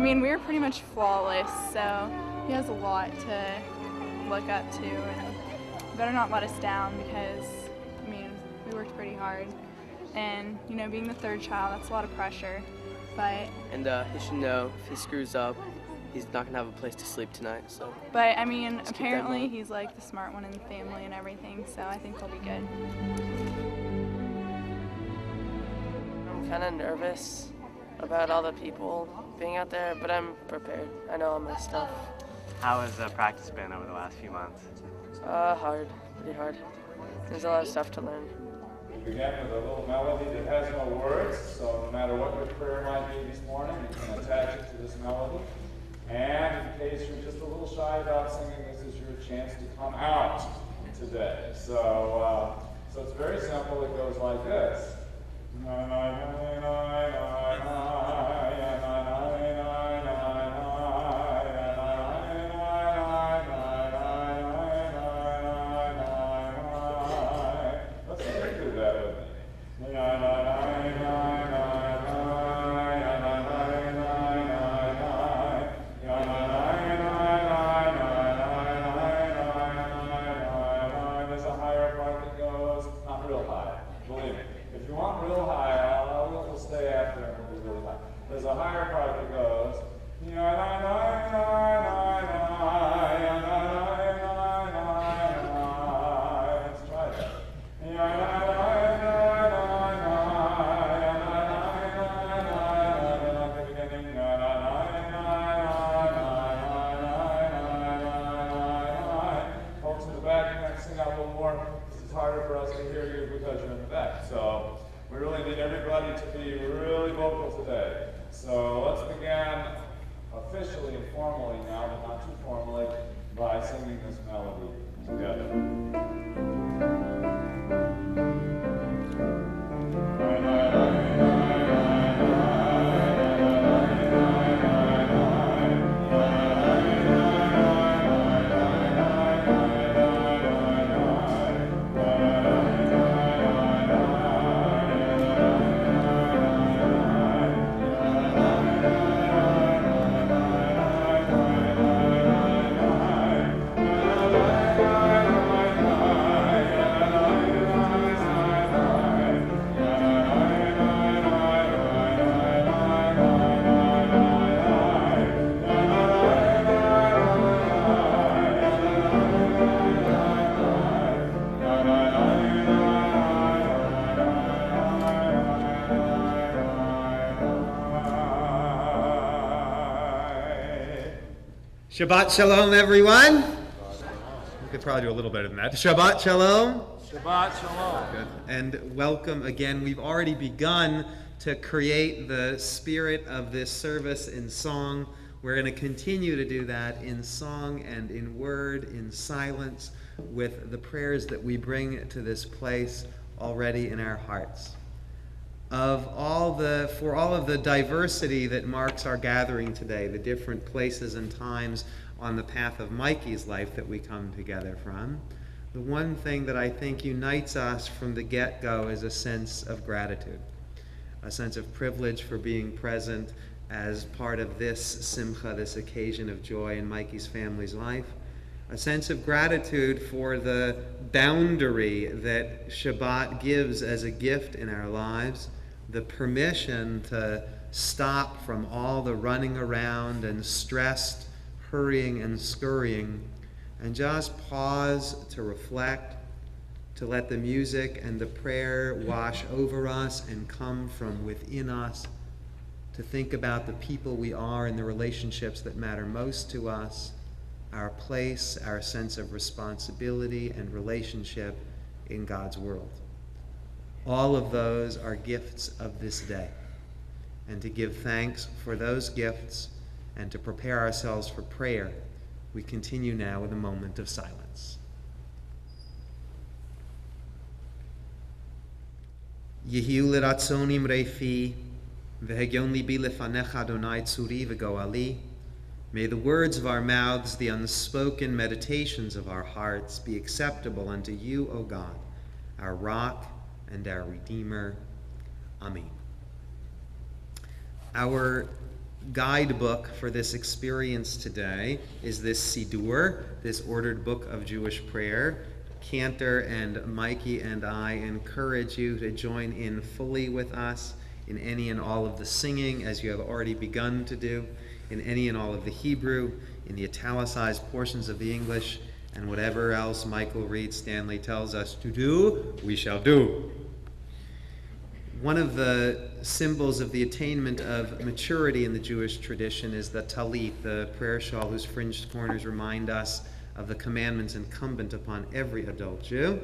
mean, we were pretty much flawless, so he has a lot to look up to, and better not let us down because, I mean, we worked pretty hard. And, you know, being the third child, that's a lot of pressure, but... And he should know if he screws up, he's not going to have a place to sleep tonight, so... But, I mean, apparently he's, like, the smart one in the family and everything, so I think he'll be good. I'm kind of nervous about all the people being out there, but I'm prepared. I know all my stuff. How has practice been over the last few months? Hard, pretty hard. There's a lot of stuff to learn. We begin with a little melody that has no words, so no matter what your prayer might be this morning, you can attach it to this melody. And in case you're just a little shy about singing, this is your chance to come out today. So it's very simple. It goes like this. There's a higher part that goes. Let's try that. Folks in the back, you can sing out a little more. This is harder for us to hear you because you're in the back. So we really need everybody to be really vocal today. So let's begin officially and formally now, but not too formally, by singing this melody together. Shabbat Shalom, everyone. We could probably do a little better than that. Shabbat Shalom. Shabbat Shalom. Good. And welcome again. We've already begun to create the spirit of this service in song. We're going to continue to do that in song and in word, in silence, with the prayers that we bring to this place already in our hearts. For all of the diversity that marks our gathering today, the different places and times on the path of Mikey's life that we come together from, the one thing that I think unites us from the get-go is a sense of gratitude, a sense of privilege for being present as part of this simcha, this occasion of joy in Mikey's family's life, a sense of gratitude for the boundary that Shabbat gives as a gift in our lives, the permission to stop from all the running around and stressed hurrying and scurrying and just pause to reflect, to let the music and the prayer wash over us and come from within us, to think about the people we are and the relationships that matter most to us, our place, our sense of responsibility and relationship in God's world. All of those are gifts of this day. And to give thanks for those gifts and to prepare ourselves for prayer, we continue now with a moment of silence. Yehiu l'ratzonim reifi, v'hegyon libi lefanecha Adonai tzuri v'goali. May the words of our mouths, the unspoken meditations of our hearts be acceptable unto you, O God, our rock and our Redeemer. Amen. Our guidebook for this experience today is this Siddur, this ordered book of Jewish prayer. Cantor and Mikey and I encourage you to join in fully with us in any and all of the singing, as you have already begun to do, in any and all of the Hebrew, in the italicized portions of the English, and whatever else Michael Reed Stanley tells us to do, we shall do. One of the symbols of the attainment of maturity in the Jewish tradition is the talit, the prayer shawl whose fringed corners remind us of the commandments incumbent upon every adult Jew.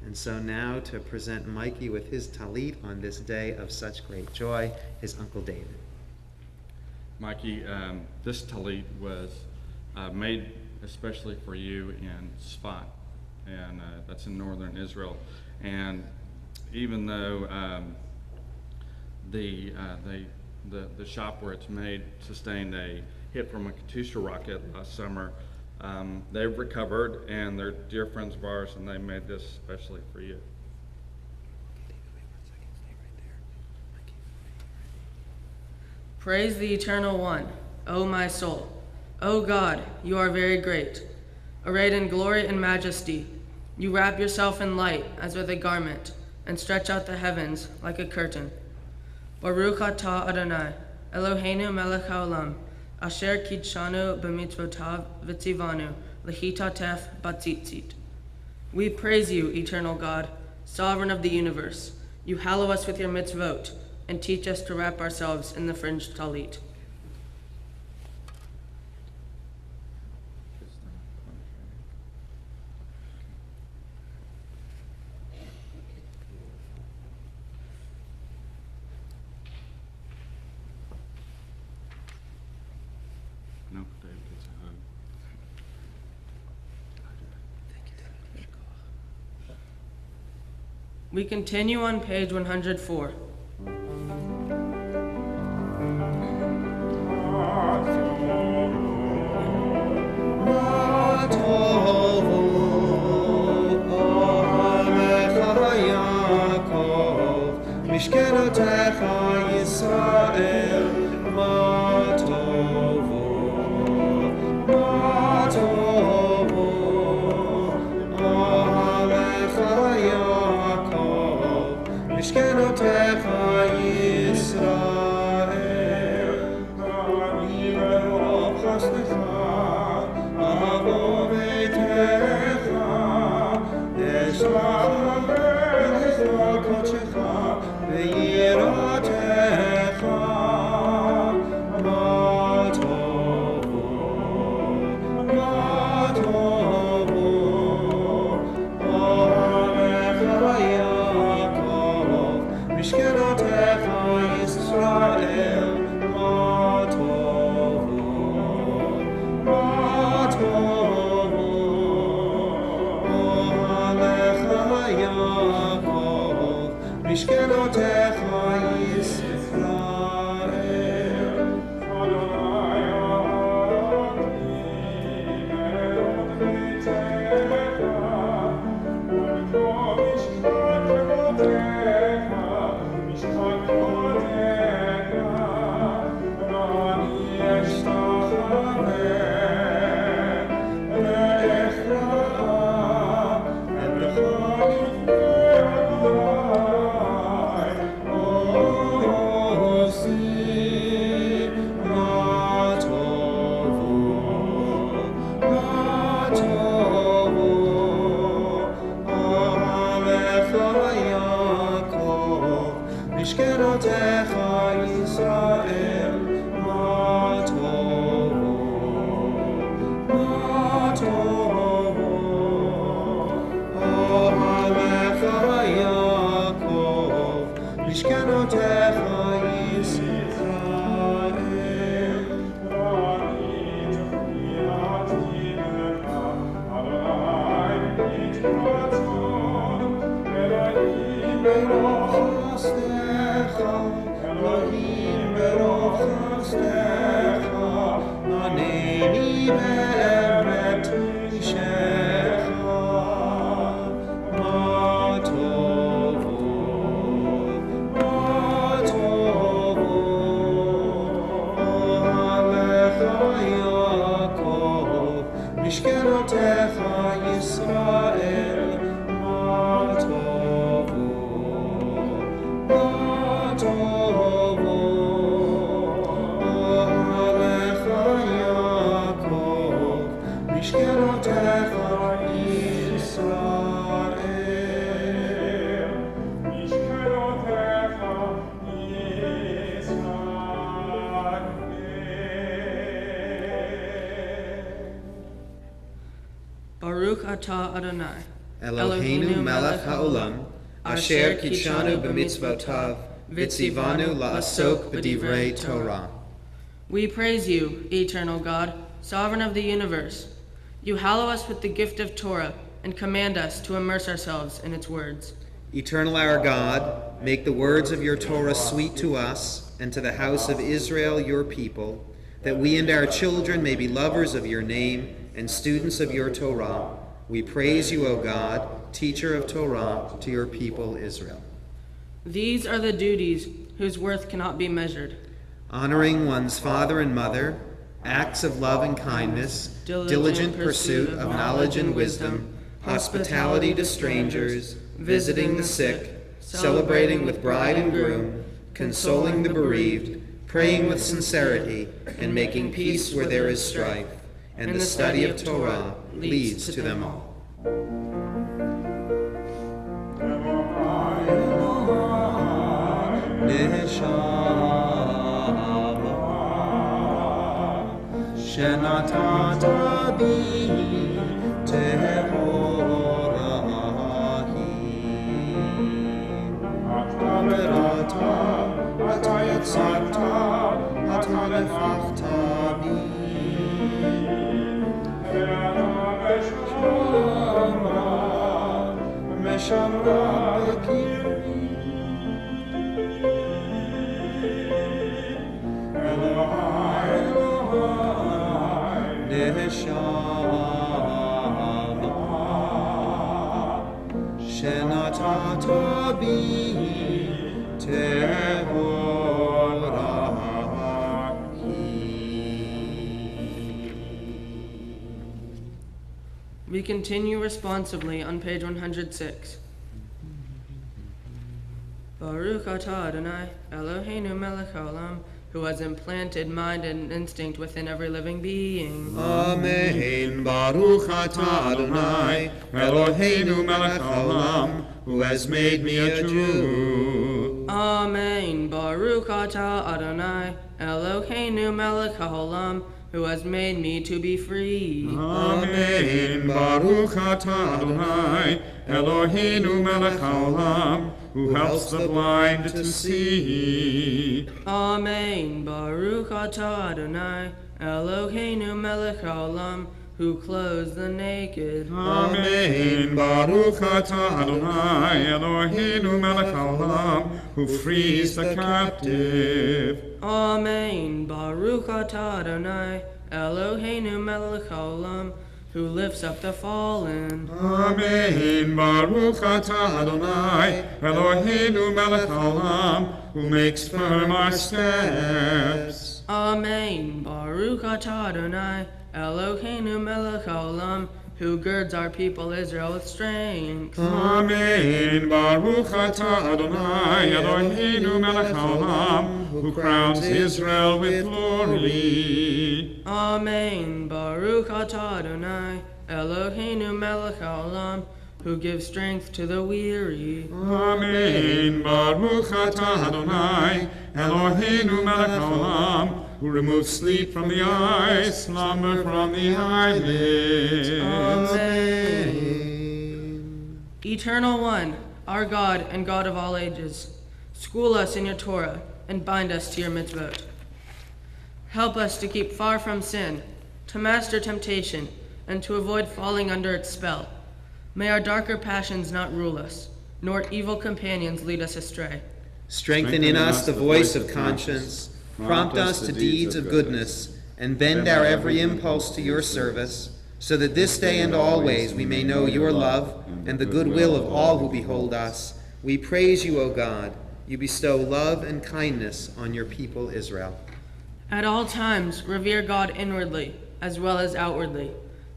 And so now to present Mikey with his talit on this day of such great joy, his Uncle David. Mikey, this talit was made especially for you in Sfat, and that's in northern Israel. And even though the shop where it's made sustained a hit from a Katyusha rocket last summer, they've recovered, and they're dear friends of ours, and they made this especially for you. Praise the Eternal One, O my soul. O God, you are very great. Arrayed in glory and majesty, you wrap yourself in light as with a garment, and stretch out the heavens like a curtain. Baruch atah Adonai, Eloheinu melech haolam, asher kidshanu b'mitzvotav v'tzivanu lechitatef batzitzit. We praise you, eternal God, sovereign of the universe. You hallow us with your mitzvot, and teach us to wrap ourselves in the fringed talit. No, David gets a hug. We continue on page 104. Mishkenotecha Yisrael, ma tovo, Alecha Yaakov, Mishkenotecha Yisrael, Ani berov chasdecha, avo beitecha, Eshlach Be'ezra kodshecha, Ve'yiratecha, ma tovo, Alecha Yaakov, Mishkenotecha Yisrael, ma tovo, Alecha Yaakov, Mishkenotecha Yisrael. Adonai Elohim, Elot B'techa, V'mikol Mishkan Kevotecha, Mishkan Kevotecha, V'ani Eshtachaveh, Le'echa, V'lecha Lifnei Adonai, Osi, ma tovo, Alecha Yaakov, Mishkenotecha Yisrael, ma tovo, Alecha Yaakov, Mishkenotecha Yisrael. Elohim berov chasdecha, Aneni be'emet ishecha, ma tovo, atah Adonai, Eloheinu melech haolam, asher kitshanu b'mitzvotav, v'tzivanu la'asok b'divrei Torah. We praise you, eternal God, sovereign of the universe. You hallow us with the gift of Torah and command us to immerse ourselves in its words. Eternal our God, make the words of your Torah sweet to us and to the house of Israel, your people, that we and our children may be lovers of your name and students of your Torah. We praise you, O God, teacher of Torah to your people Israel. These are the duties whose worth cannot be measured. Honoring one's father and mother, acts of love and kindness, diligent pursuit of knowledge and wisdom, hospitality to strangers, visiting the sick, celebrating with bride and groom, consoling the bereaved, praying with sincerity, and making peace where there is strife. And the study of Torah leads to them all. Shenatata bi tehorahi Atamerata atayatzata atalefachta bi Meshamra bekiri Shenatata bi tehorahi. We continue responsively on page 106. Baruch atah Adonai, Eloheinu melech haolam, who has implanted mind and instinct within every living being. Amen. Baruch atah Adonai, Eloheinu melech haolam, who has made me a Jew. Amen. Baruch atah Adonai, Eloheinu melech haolam, who has made me to be free. Amen. Baruch atah Adonai, Eloheinu melech haolam, who helps the blind to see. Amen. Baruch atah Adonai, Eloheinu melech haolam, who clothes the naked. Amen. Baruch atah Adonai, Eloheinu melech haolam, who frees the captive. Amen. Baruch atah Adonai, Eloheinu melech haolam, who lifts up the fallen. Amen. Baruch atah Adonai, Eloheinu melech haolam, who makes firm our steps. Amen. Baruch atah Adonai, Eloheinu melech haolam, who girds our people Israel with strength. Amen. Baruch atah Adonai, Eloheinu melech haolam, who crowns Israel with glory. Amen. Baruch atah Adonai, Eloheinu melech haolam, who gives strength to the weary. Amen. Baruch atah Adonai, Eloheinu melech haolam, who removes sleep from the eyes, slumber from the eyelids. Amen. Eternal One, our God and God of all ages, school us in your Torah and bind us to your mitzvot. Help us to keep far from sin, to master temptation, and to avoid falling under its spell. May our darker passions not rule us, nor evil companions lead us astray. Strengthen in us the voice of conscience, prompt us to deeds of goodness, and bend our every impulse to your service, so that this day and always we may know your love and the goodwill of all who behold us. We praise you, O God. You bestow love and kindness on your people Israel. At all times, revere God inwardly as well as outwardly.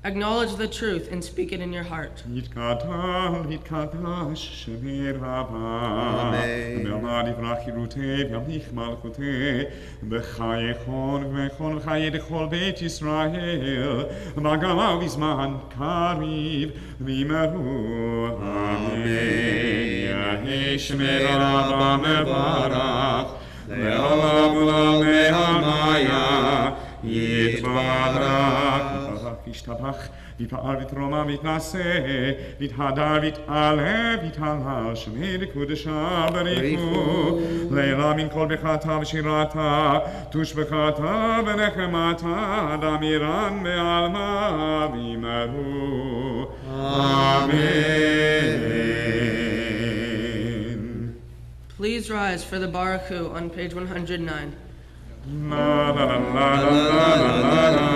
Acknowledge the truth and speak it in your heart. Amen. Yitbarach, Ishtabach, ויתפעל ויתרומם ויתנשא, ויתהדר ויתעלה, ויתהלל, שמי לקודשה בריחו, לעילה מן כל ברכתה ושירתה, תושבחתה ונחמתה, דמירן בעלמה וימרו. Amen. Please rise for the Baruch Hu on page 109. La la la la la la la la.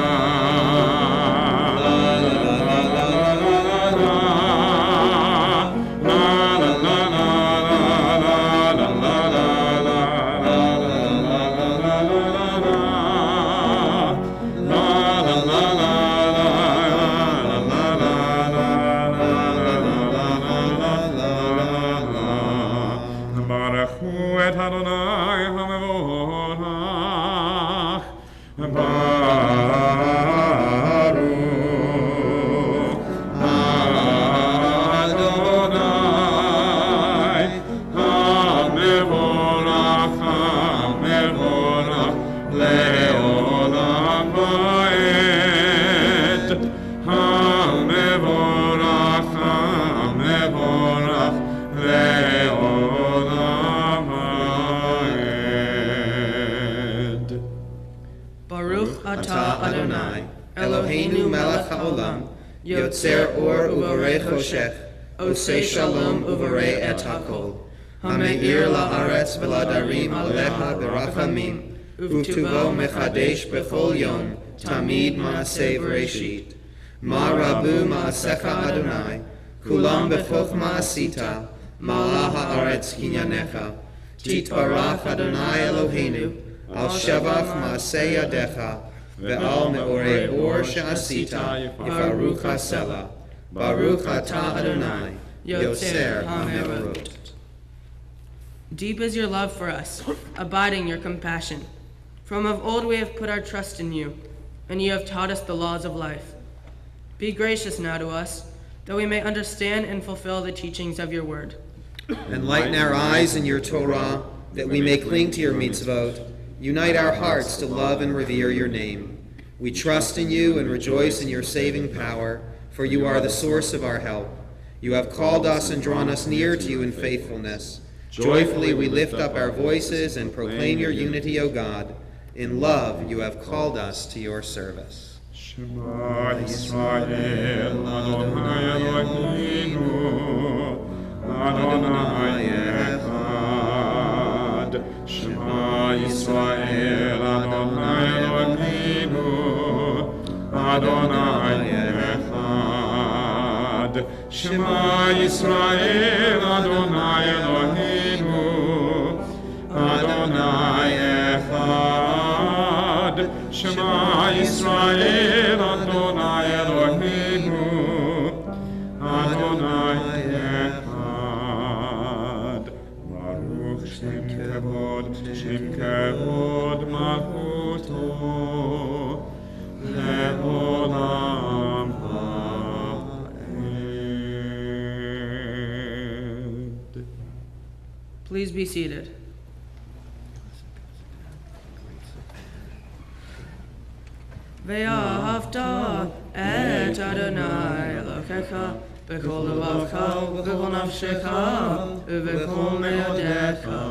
Yotzer or uvarei choshech, osei shalom uvarei et hakol. Hameir la'aretz v'ladarim alecha berachamim, u'tuvo mechadesh b'chol yom, tamid ma'aseh v'reshit. Ma rabu ma'asecha Adonai, kulam b'chochma asita, ma'ala ha'aretz kinyanecha. Titvarach Adonai Eloheinu, al shevach ma'aseh yadecha, ve'al me'orei or she'asita, yifarucha sela. Baruch atah Adonai, Yotzer ha'merot. Deep is your love for us, abiding your compassion. From of old we have put our trust in you, and you have taught us the laws of life. Be gracious now to us, that we may understand and fulfill the teachings of your word. Enlighten our eyes in your Torah, that we may cling to your mitzvot. Unite our hearts to love and revere your name. We trust in you and rejoice in your saving power, for you are the source of our help. You have called us and drawn us near to you in faithfulness. Joyfully we lift up our voices and proclaim your unity, O God. In love you have called us to your service. Shema Yisrael, Adonai Eloheinu, Adonai Echad. Shema Yisrael, Adonai Eloheinu, Adonai Echad. Shema Yisrael, Adonai Eloheinu, Adonai Echad. Shema Yisrael, Adonai Eloheinu, Adonai Echad. Baruch Shem Kevod Malchuto, Le'olam Ha'ed. Please be seated. Ve'ahavta et Adonai Elokecha b'kol levacha v'kol nafshecha u'v'kol me'odecha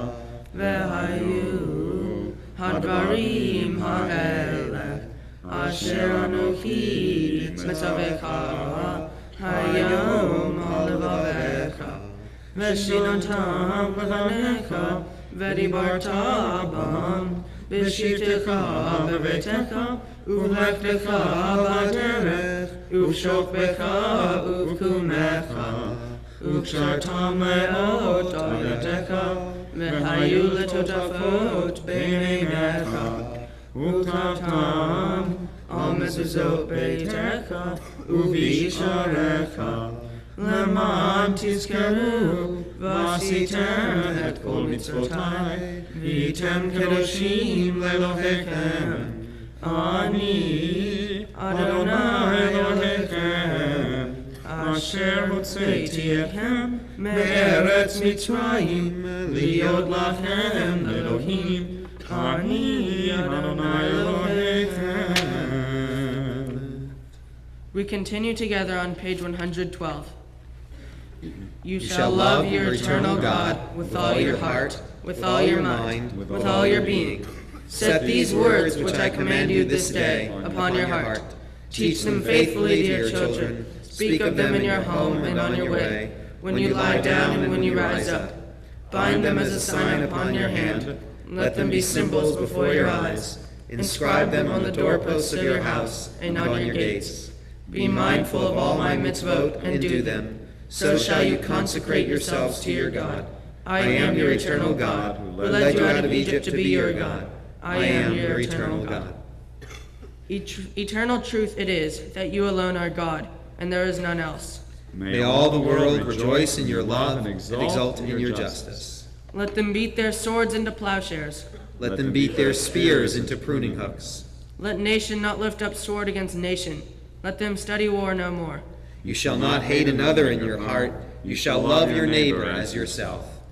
ve'hayu hadvarim ha'elech asher anochi mitzavecha hayom ha'levavecha ve'shinontam b'chanecha ve'dibarta b'ham b'shivtecha b'vetecha Uvlechtecha b'derech, uvshokbecha uvkumecha, uvkshartam me'ot al yadecha, ve'hayu letotafot b'neinecha, uvtavtam al mezuzot beitecha, uvisharecha, leman tizkeru, v'asitem et kol mitzvotai, v'item kedoshim lelohechem, Ani Adonai Elohechem, Asher hotzeiti etchem me'eretz Mitzrayim, liot lachem Elohim. Ani Adonai Elohechem. We continue together on page 112. You shall love your eternal God with all your heart, with all your mind, with all your being. Set these words which I command you this day upon your heart. Teach them faithfully to your children. Speak of them in your home and on your way, when you lie down and when you rise up. Bind them as a sign upon your hand. Let them be symbols before your eyes. Inscribe them on the doorposts of your house and on your gates. Be mindful of all my mitzvot and do them. So shall you consecrate yourselves to your God. I am your eternal God, who led you out of Egypt to be your God. I am your eternal God. Eternal truth it is that you alone are God, and there is none else. May all the world rejoice in your love and exult in your justice. Let them beat their swords into plowshares. Let them beat their spears into pruning hooks. Let nation not lift up sword against nation. Let them study war no more. You shall not hate another in your heart. You shall love your neighbor as yourself.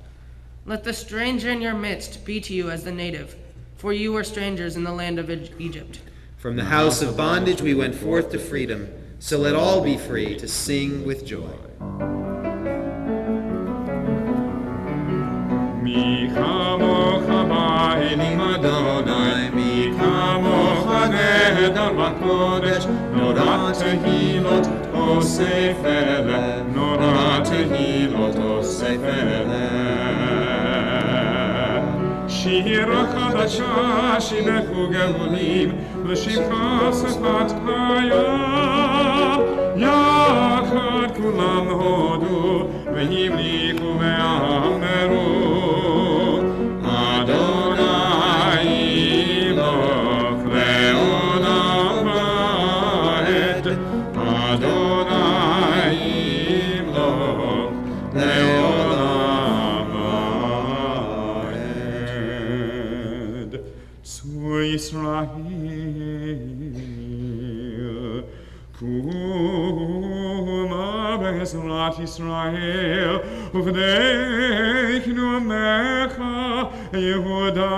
Let the stranger in your midst be to you as the native, for you were strangers in the land of Egypt. From the house of bondage we went forth to freedom, so let all be free to sing with joy. Mi chamocha ba'elim Adonai, mi chamocha nehedar b'kodesh, nora tehilot osef eleh, nora tehilot osef eleh. Shira chadasha shibechu gevulim, l'shivcha sefat hayam, yachad kulam hodu, v'himlichu ve'ameru. Israel, Kuma Bezrat Israel, Uvdeichnu Mecha, Yehuda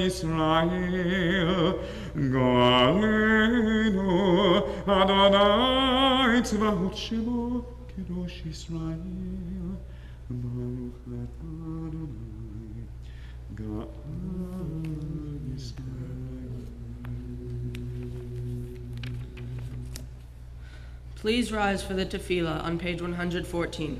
Israel, Goalenu Adonai Tzvahot Shemo, Kedosh Israel, Baruch Adonai, God. Please rise for the tefillah on page 114.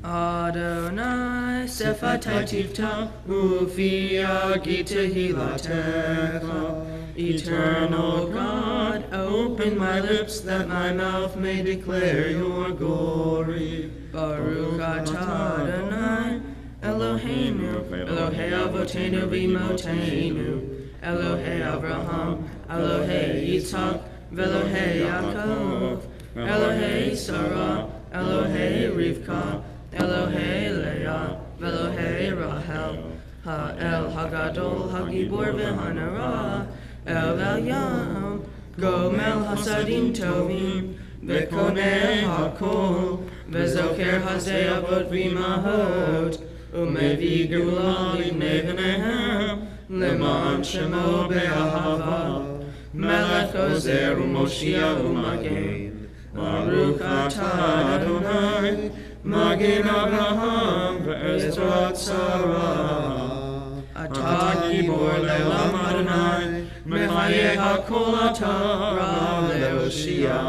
Adonai sefatai tivta ufi agi tehilatecha. Eternal God, open my lips that my mouth may declare your glory. Baruch atah Adonai Eloheinu, Elohei Avotenu v'Imotenu, Elohei Abraham, Elohei Yitzhak, Velohei Yaakov, Elohei Sarah, Elohei Rivka, Elohei Leah, Velohei Rahel, Ha'el Hagadol, Hagibor v'Hanara, El Yam, Gomel Hasadim Tovim, Vekoneh HaKol, Vezoker Hazei Avot v'Imahot, Umevi Gula Livnei V'nehem, Leman Shemo Be'ahava, Melech Ozer U'Moshia U'Magen, Baruch atah Adonai, Magen Abraham Ve'ezrat Sarah. Atah Gibor Le'olam Adonai, Mechayeh HaKol atah Ra Le'Oshia,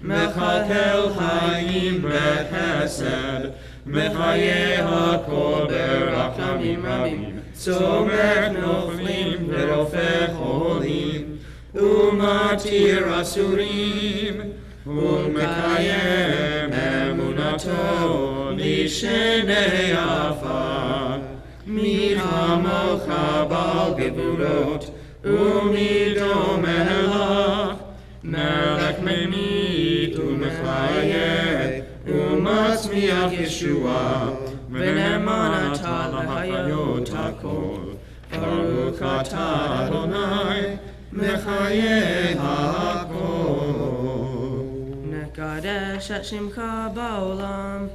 Mechakel Hayim B'Chesed, Mechayeh HaKol B'Rachamim Rabim, Somer Noflim V'Rofeh Cholim, Umatir Asurim, Umekayem Emunato Lishenei Afar, Mihamocha Bal Gevurot, Umidom Melach, Melech Memit Umechayeh, Umatzmiach Yeshua, V'ne'eman atah l'hayot hakol, Baruch atah Adonai, Mechayeh hakol. Nekadesh et shimcha ba'olam,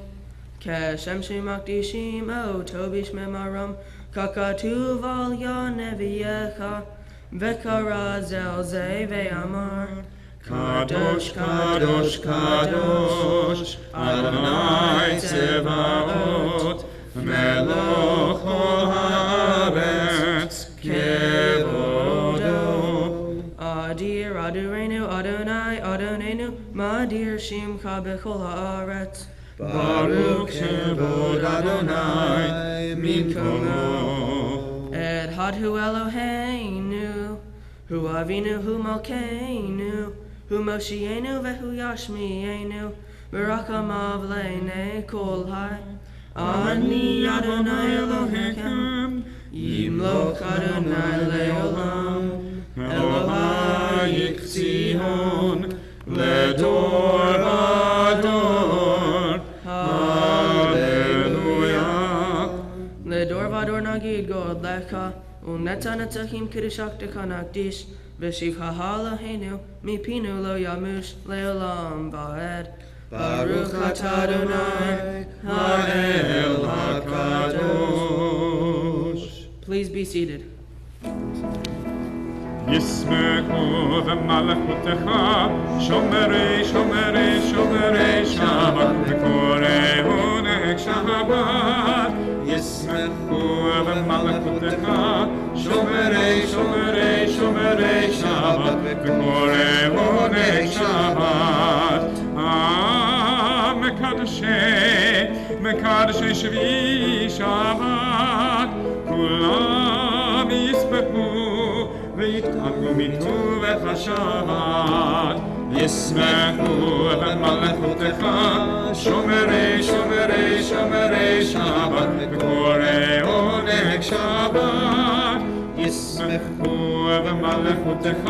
Keshem shemakdishim o tobish memaram, kakatuv al yaneviyecha, vekarazal ze ve'amar, Kadosh, Kadosh, Kadosh, Adonai Tzevaot, Melech kol haaretz, kevodo. Adir Adonai Adonai Adonenu, Madir Shimcha bechol haaretz. Baruch kevod Adonai mimkomo. Ed Hadhu Eloheinu, Hu Avinu, Hu Malkeinu, Hu Moshienu vehu Yashmienu, Barakamav le'nei kol hai. Ani Adonai Elohechem, Yimloch Adonai le'olam, Elohai Zion, Ledor vador. Hallelujah. Ledor vador nagid god lecha, Unetanatachim kiddushak dekanakdish, Veshiv ha'Eloheinu, Mipinu lo yamush, le'olam va'ed. Baruch atah Adonai, Ha'el HaKadosh. Please be seated. ישמחו במלכותך, שומרי, שומרי, שומרי שבת, וקוראו נהג שבת. ישמחו במלכותך, שומרי, שומרי, שומרי שבת, וקוראו נהג שבת. מקדשי שביעי שבת, כולם ישמחו ויתענגו מטובך השבת. ישמחו במלכותך, שומרי, שומרי, שומרי שבת, וקוראו נהג שבת. ישמחו במלכותך,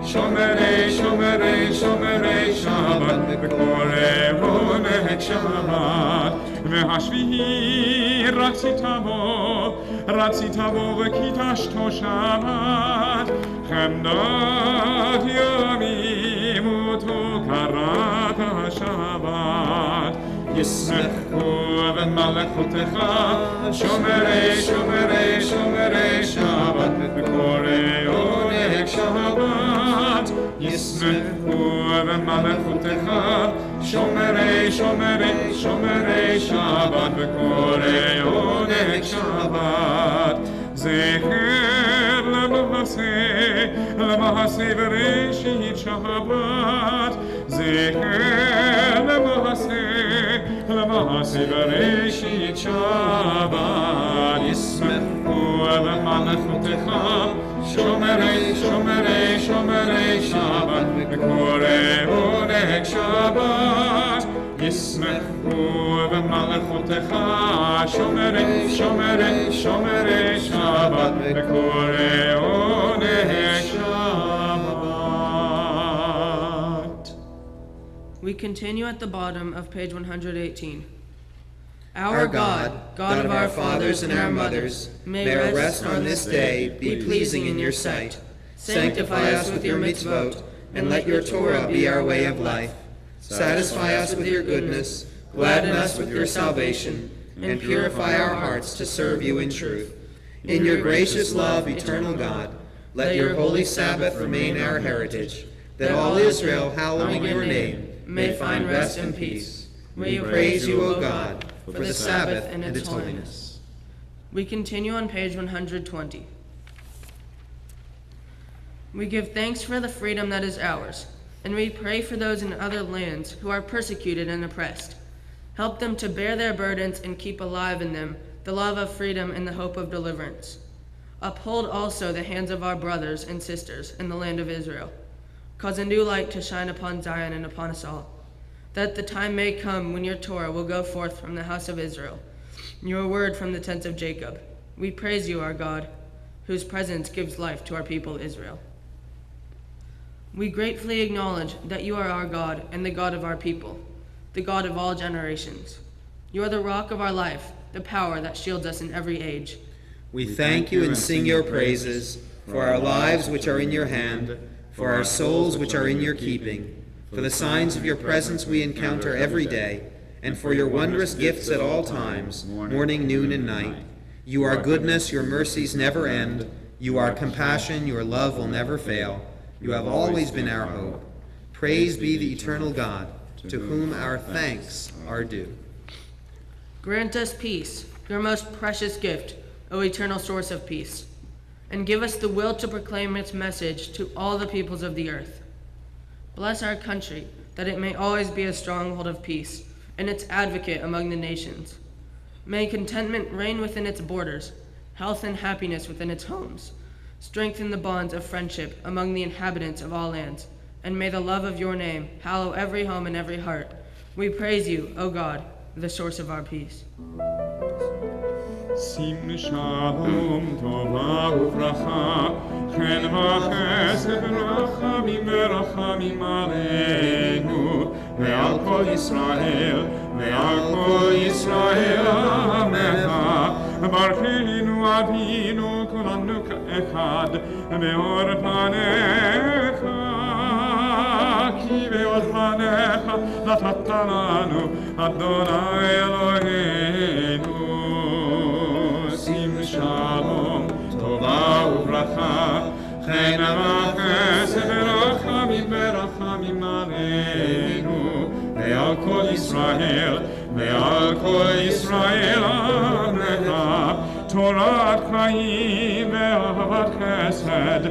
שומרי, שומרי, שומרי שבת, וקוראו נהג שבת. והשביעי רצית בו וקידשתו שבת, חמדת ימים אותו קראת השבת. ישמחו במלכותך, שומרי, שומרי, שומרי שבת, וקוראו נהג שבת. ישמחו במלכותך, שומרי, שומרי, שומרי שבת, וקוראו נהג שבת. זכר למעשה בראשית שבת, זכר למעשה בראשית שבת. ישמחו במלכותך, שומרי, שומרי, שומרי שבת, וקוראו נהג שבת. ישמחו במלכותך, שומרי, שומרי, שומרי שבת, וקוראו נהג שבת. We continue at the bottom of page 118. Our God, God of our fathers and our mothers, may our rest on this day be pleasing in your sight. Sanctify us with your mitzvot, and let your Torah be our way of life. Satisfy us with your goodness, gladden us with your salvation, and purify our hearts to serve you in truth. In your gracious love, eternal God, let your holy Sabbath remain our heritage, that all Israel, hallowing your name, may find rest and peace. We praise you, O God, for the Sabbath and its holiness. We continue on page 120. We give thanks for the freedom that is ours, and we pray for those in other lands who are persecuted and oppressed. Help them to bear their burdens and keep alive in them the love of freedom and the hope of deliverance. Uphold also the hands of our brothers and sisters in the land of Israel. Cause a new light to shine upon Zion and upon us all, that the time may come when your Torah will go forth from the house of Israel, your word from the tents of Jacob. We praise you, our God, whose presence gives life to our people Israel. We gratefully acknowledge that you are our God and the God of our people, the God of all generations. You are the rock of our life, the power that shields us in every age. We thank you and sing your praises for our lives which are in your hand, for our souls which are in your keeping, for the signs of your presence we encounter every day, and for your wondrous gifts at all times, morning, noon, and night. You are goodness, your mercies never end. You are compassion, your love will never fail. You have always been our hope. Praise be the eternal God, to whom our thanks are due. Grant us peace, your most precious gift, O eternal source of peace, and give us the will to proclaim its message to all the peoples of the earth. Bless our country, that it may always be a stronghold of peace and its advocate among the nations. May contentment reign within its borders, health and happiness within its homes. Strengthen the bonds of friendship among the inhabitants of all lands, and may the love of your name hallow every home and every heart. We praise you, O God, the source of our peace. Sim shalom tova uvracha chen v'chesed v'rachamim v'rachamim aleinu ve'al kol Yisrael amecha Barchenu avinu kulanu ka'echad ve'or panecha ki ve'or panecha natatta lanu Adonai Eloheinu Sim shalom tova uvracha chen v'chesed v'rachamim v'rachamim aleinu ve'al kol Yisrael amecha Torat chaim ve'ahavat chesed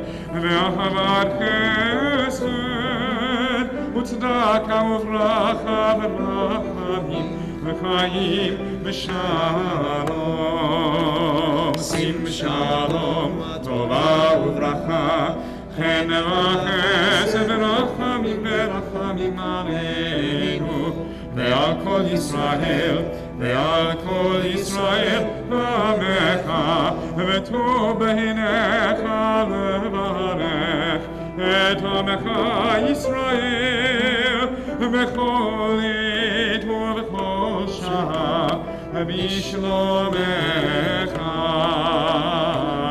u'tzedaka uvracha v'rachamim v'chaim v'shalom Sim shalom tova uvracha chen v'chesed v'rachamim v'rachamim aleinu ve'al kol Yisrael amecha v'tov b'hinecha levarech et amecha Yisrael v'chol et v'chol shah b'shlomecha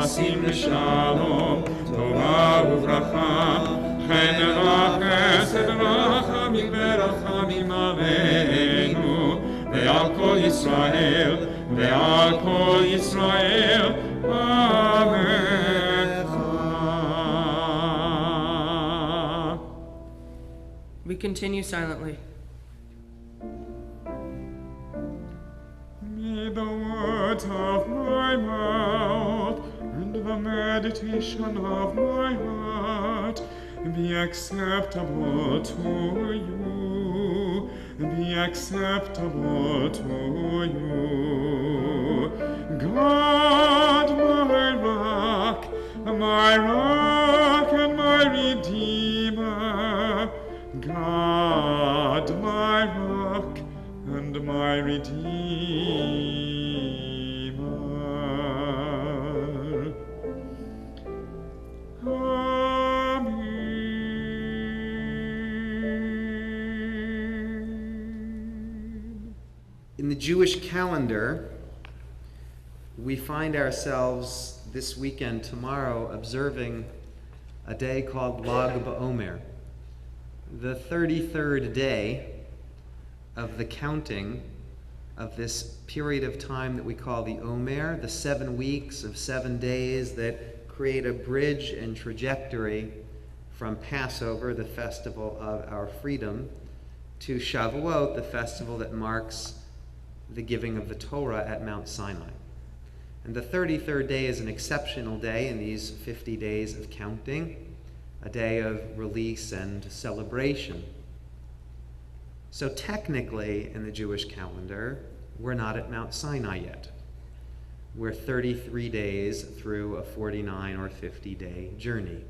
Sim shalom tova uvracha chen v'chesed v'rachamim v'rachamim aleinu ve'al kol Yisrael amecha. We continue silently. May the words of my mouth and the meditation of my heart be acceptable to you, be acceptable to you. God, my rock and my redeemer. God, my rock and my redeemer. In the Jewish calendar, we find ourselves this weekend, tomorrow, observing a day called Lag BaOmer, the 33rd day of the counting of this period of time that we call the Omer, the 7 weeks of 7 days that create a bridge and trajectory from Passover, the festival of our freedom, to Shavuot, the festival that marks the giving of the Torah at Mount Sinai. And the 33rd day is an exceptional day in these 50 days of counting, a day of release and celebration. So technically, in the Jewish calendar, we're not at Mount Sinai yet. We're 33 days through a 49 or 50-day journey.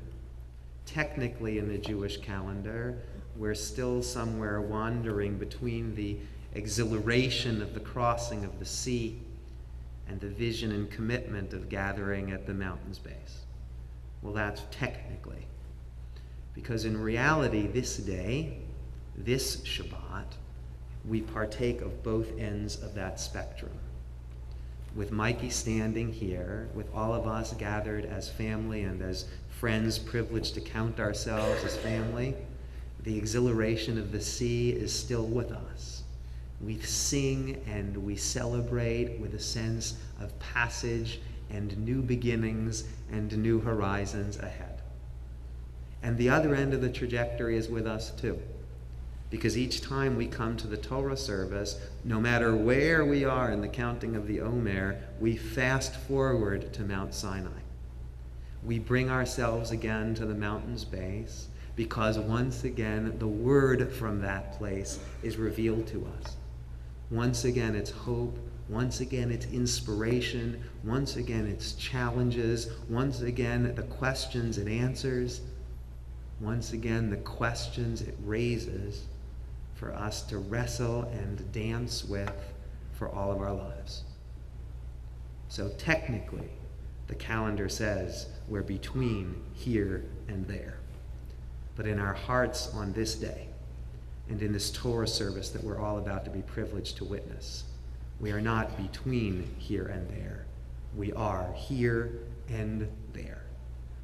Technically, in the Jewish calendar, we're still somewhere wandering between the exhilaration of the crossing of the sea and the vision and commitment of gathering at the mountain's base. Well, that's technically. Because in reality, this day, this Shabbat, we partake of both ends of that spectrum. With Mikey standing here, with all of us gathered as family and as friends privileged to count ourselves as family, the exhilaration of the sea is still with us. We sing and we celebrate with a sense of passage and new beginnings and new horizons ahead. And the other end of the trajectory is with us too. Because each time we come to the Torah service, no matter where we are in the counting of the Omer, we fast forward to Mount Sinai. We bring ourselves again to the mountain's base because once again the word from that place is revealed to us. Once again it's hope, once again it's inspiration, once again it's challenges, once again the questions it answers, once again the questions it raises for us to wrestle and dance with for all of our lives. So technically, the calendar says we're between here and there. But in our hearts on this day, and in this Torah service that we're all about to be privileged to witness, we are not between here and there. We are here and there.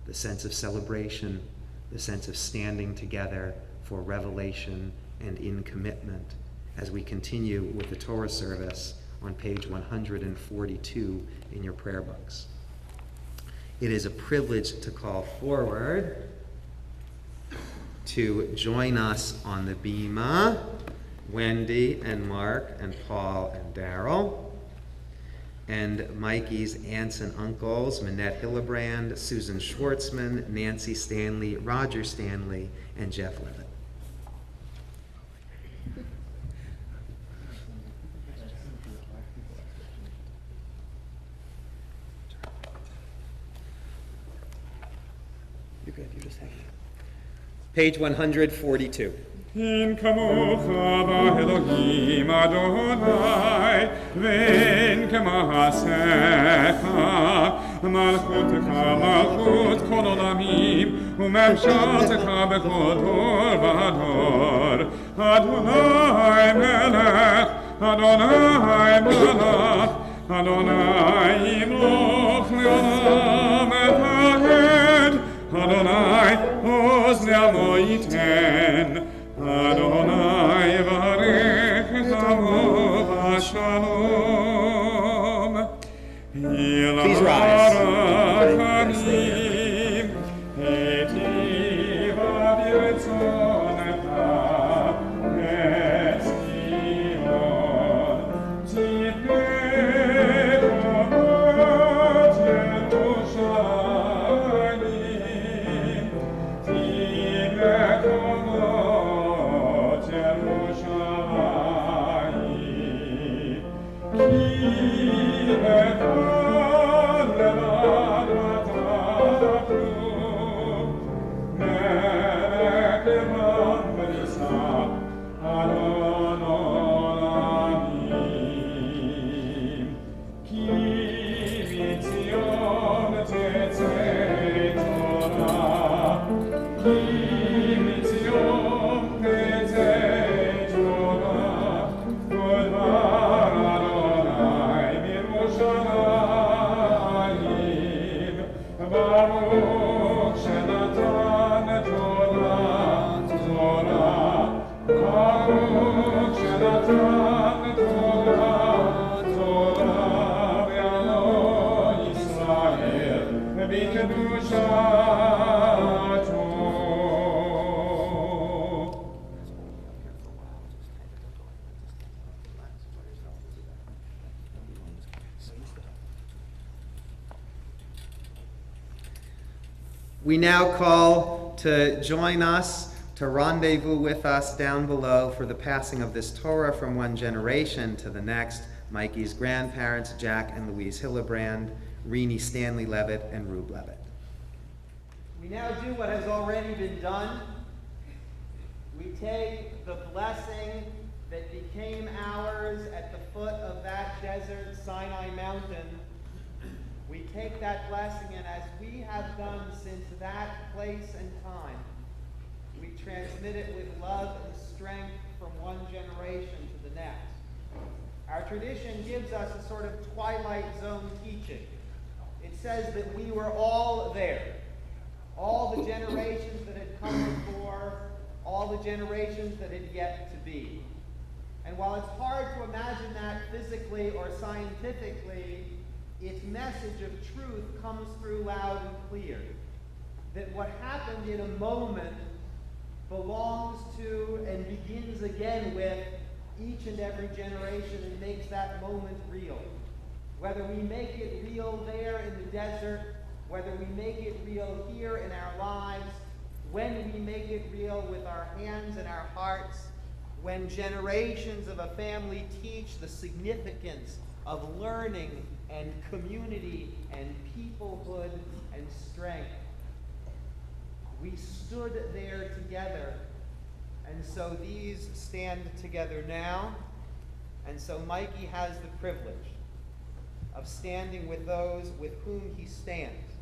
The sense of celebration, the sense of standing together for revelation and in commitment as we continue with the Torah service on page 142 in your prayer books. It is a privilege to call forward to join us on the bima Wendy and Mark and Paul and Daryl, and Mikey's aunts and uncles, Minette Hillebrand, Susan Schwartzman, Nancy Stanley, Roger Stanley, and Jeff Levitt. You're good, you're just hanging. Page 142. In kamocha Elohim Adonai, ven kemahasecha, malchutecha malchut kol olamim, u'memshaltecha bechol dor v'dor. Adonai melech, Adonai malach, Adonai yimloch le'olam etahed, Adonai oz le'amo yiten, Adonai varech et amo v'shalom. Please rise. We now call to join us, to rendezvous with us down below for the passing of this Torah from one generation to the next, Mikey's grandparents, Jack and Louise Hillebrand, Renee Stanley Levitt, and Rube Levitt. We now do what has already been done. We take the blessing that became ours at the foot of that desert Sinai mountain. We take that blessing, and as we have done since that place and time, we transmit it with love and strength from one generation to the next. Our tradition gives us a sort of Twilight Zone teaching. It says that we were all there. All the generations that had come before, all the generations that had yet to be. And And while it's hard to imagine that physically or scientifically, its message of truth comes through loud and clear. That what happened in a moment belongs to and begins again with each and every generation and makes that moment real. Whether we make it real there in the desert, whether we make it real here in our lives, when we make it real with our hands and our hearts, when generations of a family teach the significance of learning and community and peoplehood and strength. We stood there together, and so these stand together now, and so Mikey has the privilege of standing with those with whom he stands,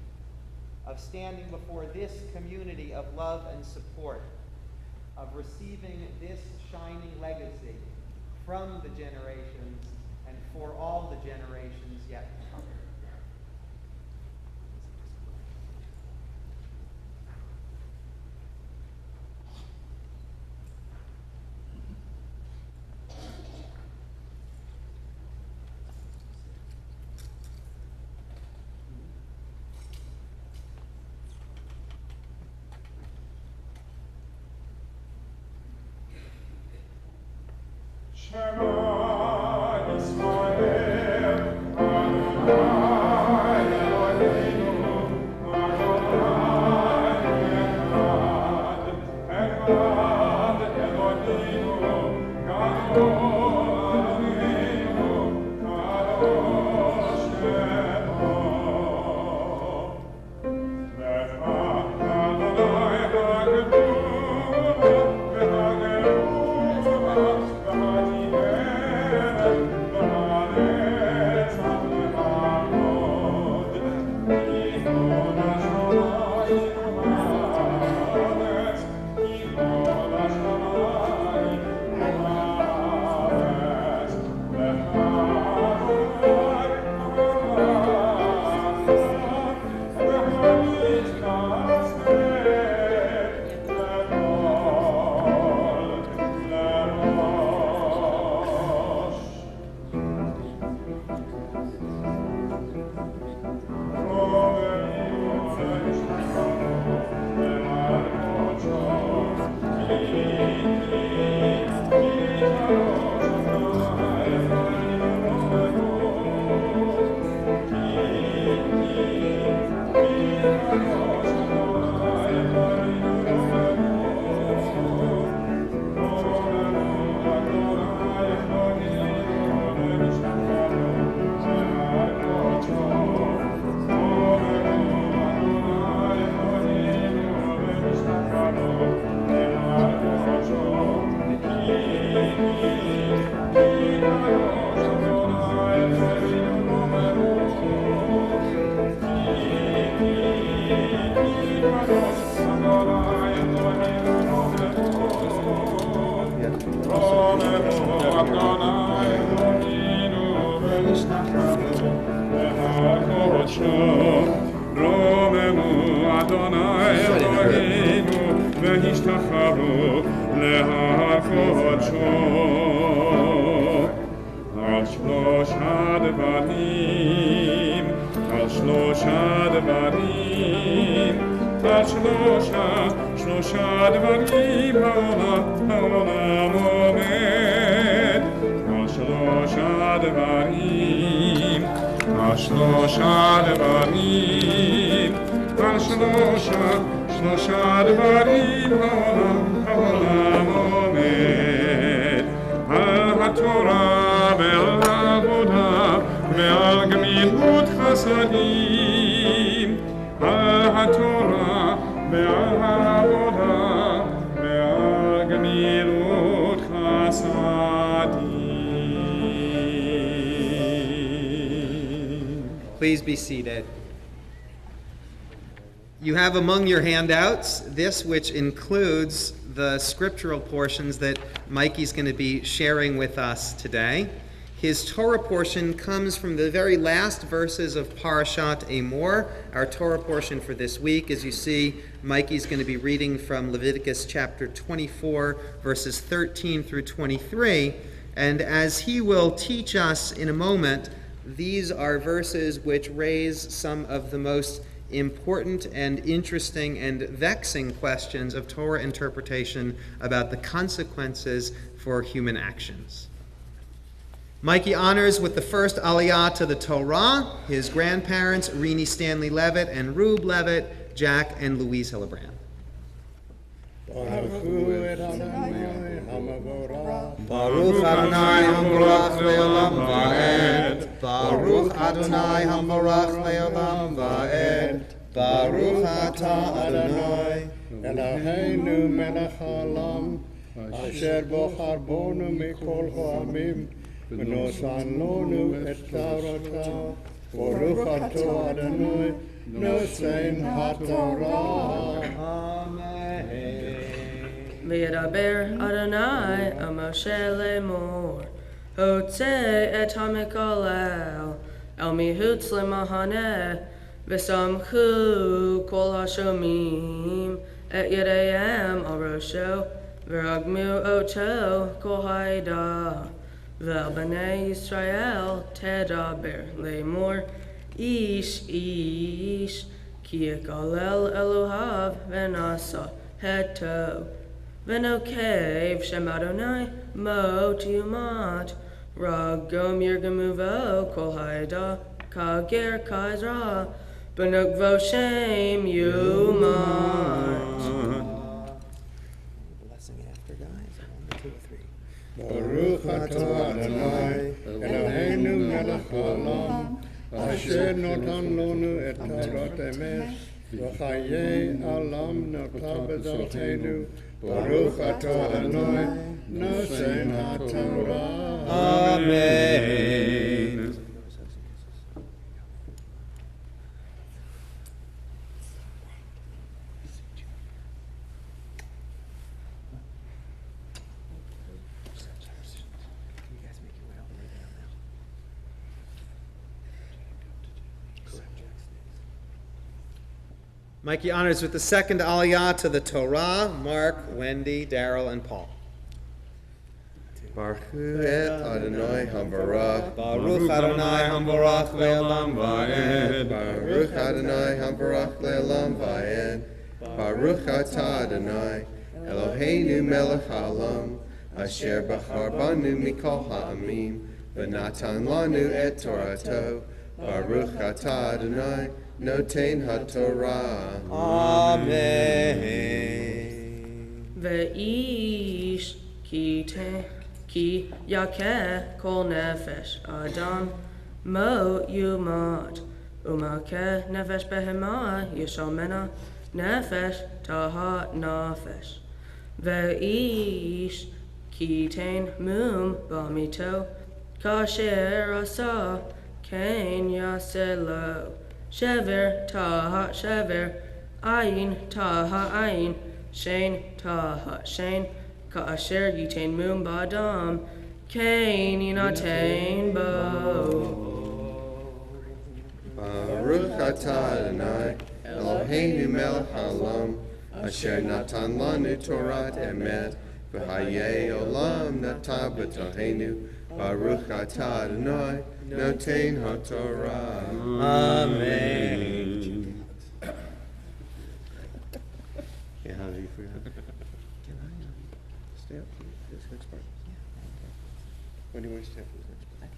of standing before this community of love and support, of receiving this shining legacy from the generations and for all the generations yet to come. Shema Yisrael, Adonai Eloheinu, Adonai Echad, Echad Eloheinu, Gadol Eloheinu, Kadosh Shema. Lecha Adonai HaGedul, Please be seated. You have among your handouts this which includes the scriptural portions that Mikey's going to be sharing with us today. His Torah portion comes from the very last verses of Parashat Emor, our Torah portion for this week. As you see, Mikey's going to be reading from Leviticus chapter 24, verses 13 through 23, And as he will teach us in a moment, these are verses which raise some of the most important and interesting and vexing questions of Torah interpretation about the consequences for human actions. Mikey honors with the first aliyah to the Torah his grandparents, Rini Stanley Levitt and Rube Levitt, Jack and Louise Hillebrand. Baruch Adonai Hamborach Le'olam Va'ed. Baruch Adonai Hamborach Le'olam Va'ed. Baruch Atah Adonai Eloheinu melech haolam asher bo charbonu mikol ha'amim v'nosanu et Toratav. Baruch atah Adonai nosein haTorah. Amen. V'yedaber Adonai el Moshe lemor, hotzeh et hamikolel el mihutz lemahaneh, v'samchu kol hashomim et yedayim al rosho, v'ragmu oto kol ha'edah, v'el b'nei Yisrael tedaber lemor, ish ish, ki yikalel Elohav v'nasa heto. V'nokev Shem Adonai mot yumat, ragom yirgemuvo kol ha'edah kager kazra, v'nokvo Shem yumat. Blessing after, guys. 1, 2, 3. Baruch atah Adonai Eloheinu melech haolam asher notan lonu et Torat emes v'chayei alam nota b'dortenu. Baruch atah Adonai nosein haTorah. Amen. Mikey honors with the second aliyah to the Torah, Mark, Wendy, Daryl, and Paul. Baruch et Adonai Hamborach. Baruch Adonai Hamborach Le'olam Va'ed. Baruch Adonai Hamborach Le'olam Va'ed. Baruch atah Adonai Eloheinu melech haolam asher bachar banu mikol ha'amim v'natan lanu et Torato. Baruch atah Adonai noten haTorah. Amen. Ve'ish ki yakeh kol nefesh adam mo yumat, umakeh nefesh behema yishalmena nefesh taha nafesh. Ve'ish ki ten mum bamito kasher asa kain yaselo. Shever taha shever, ayin taha ayin, shein taha shein, ka'asher yitain mum ba'adam, kain yinatain bo. Baruch atah Adonai Eloheinu melech haolam asher natan lanu Torat emet v'hayei olam nata b'tohenu. Baruch atah Adonai noten haTorah. Amen. Yeah, how do you forget? Can I stay up for this next part? When do you want to stay up for this next part?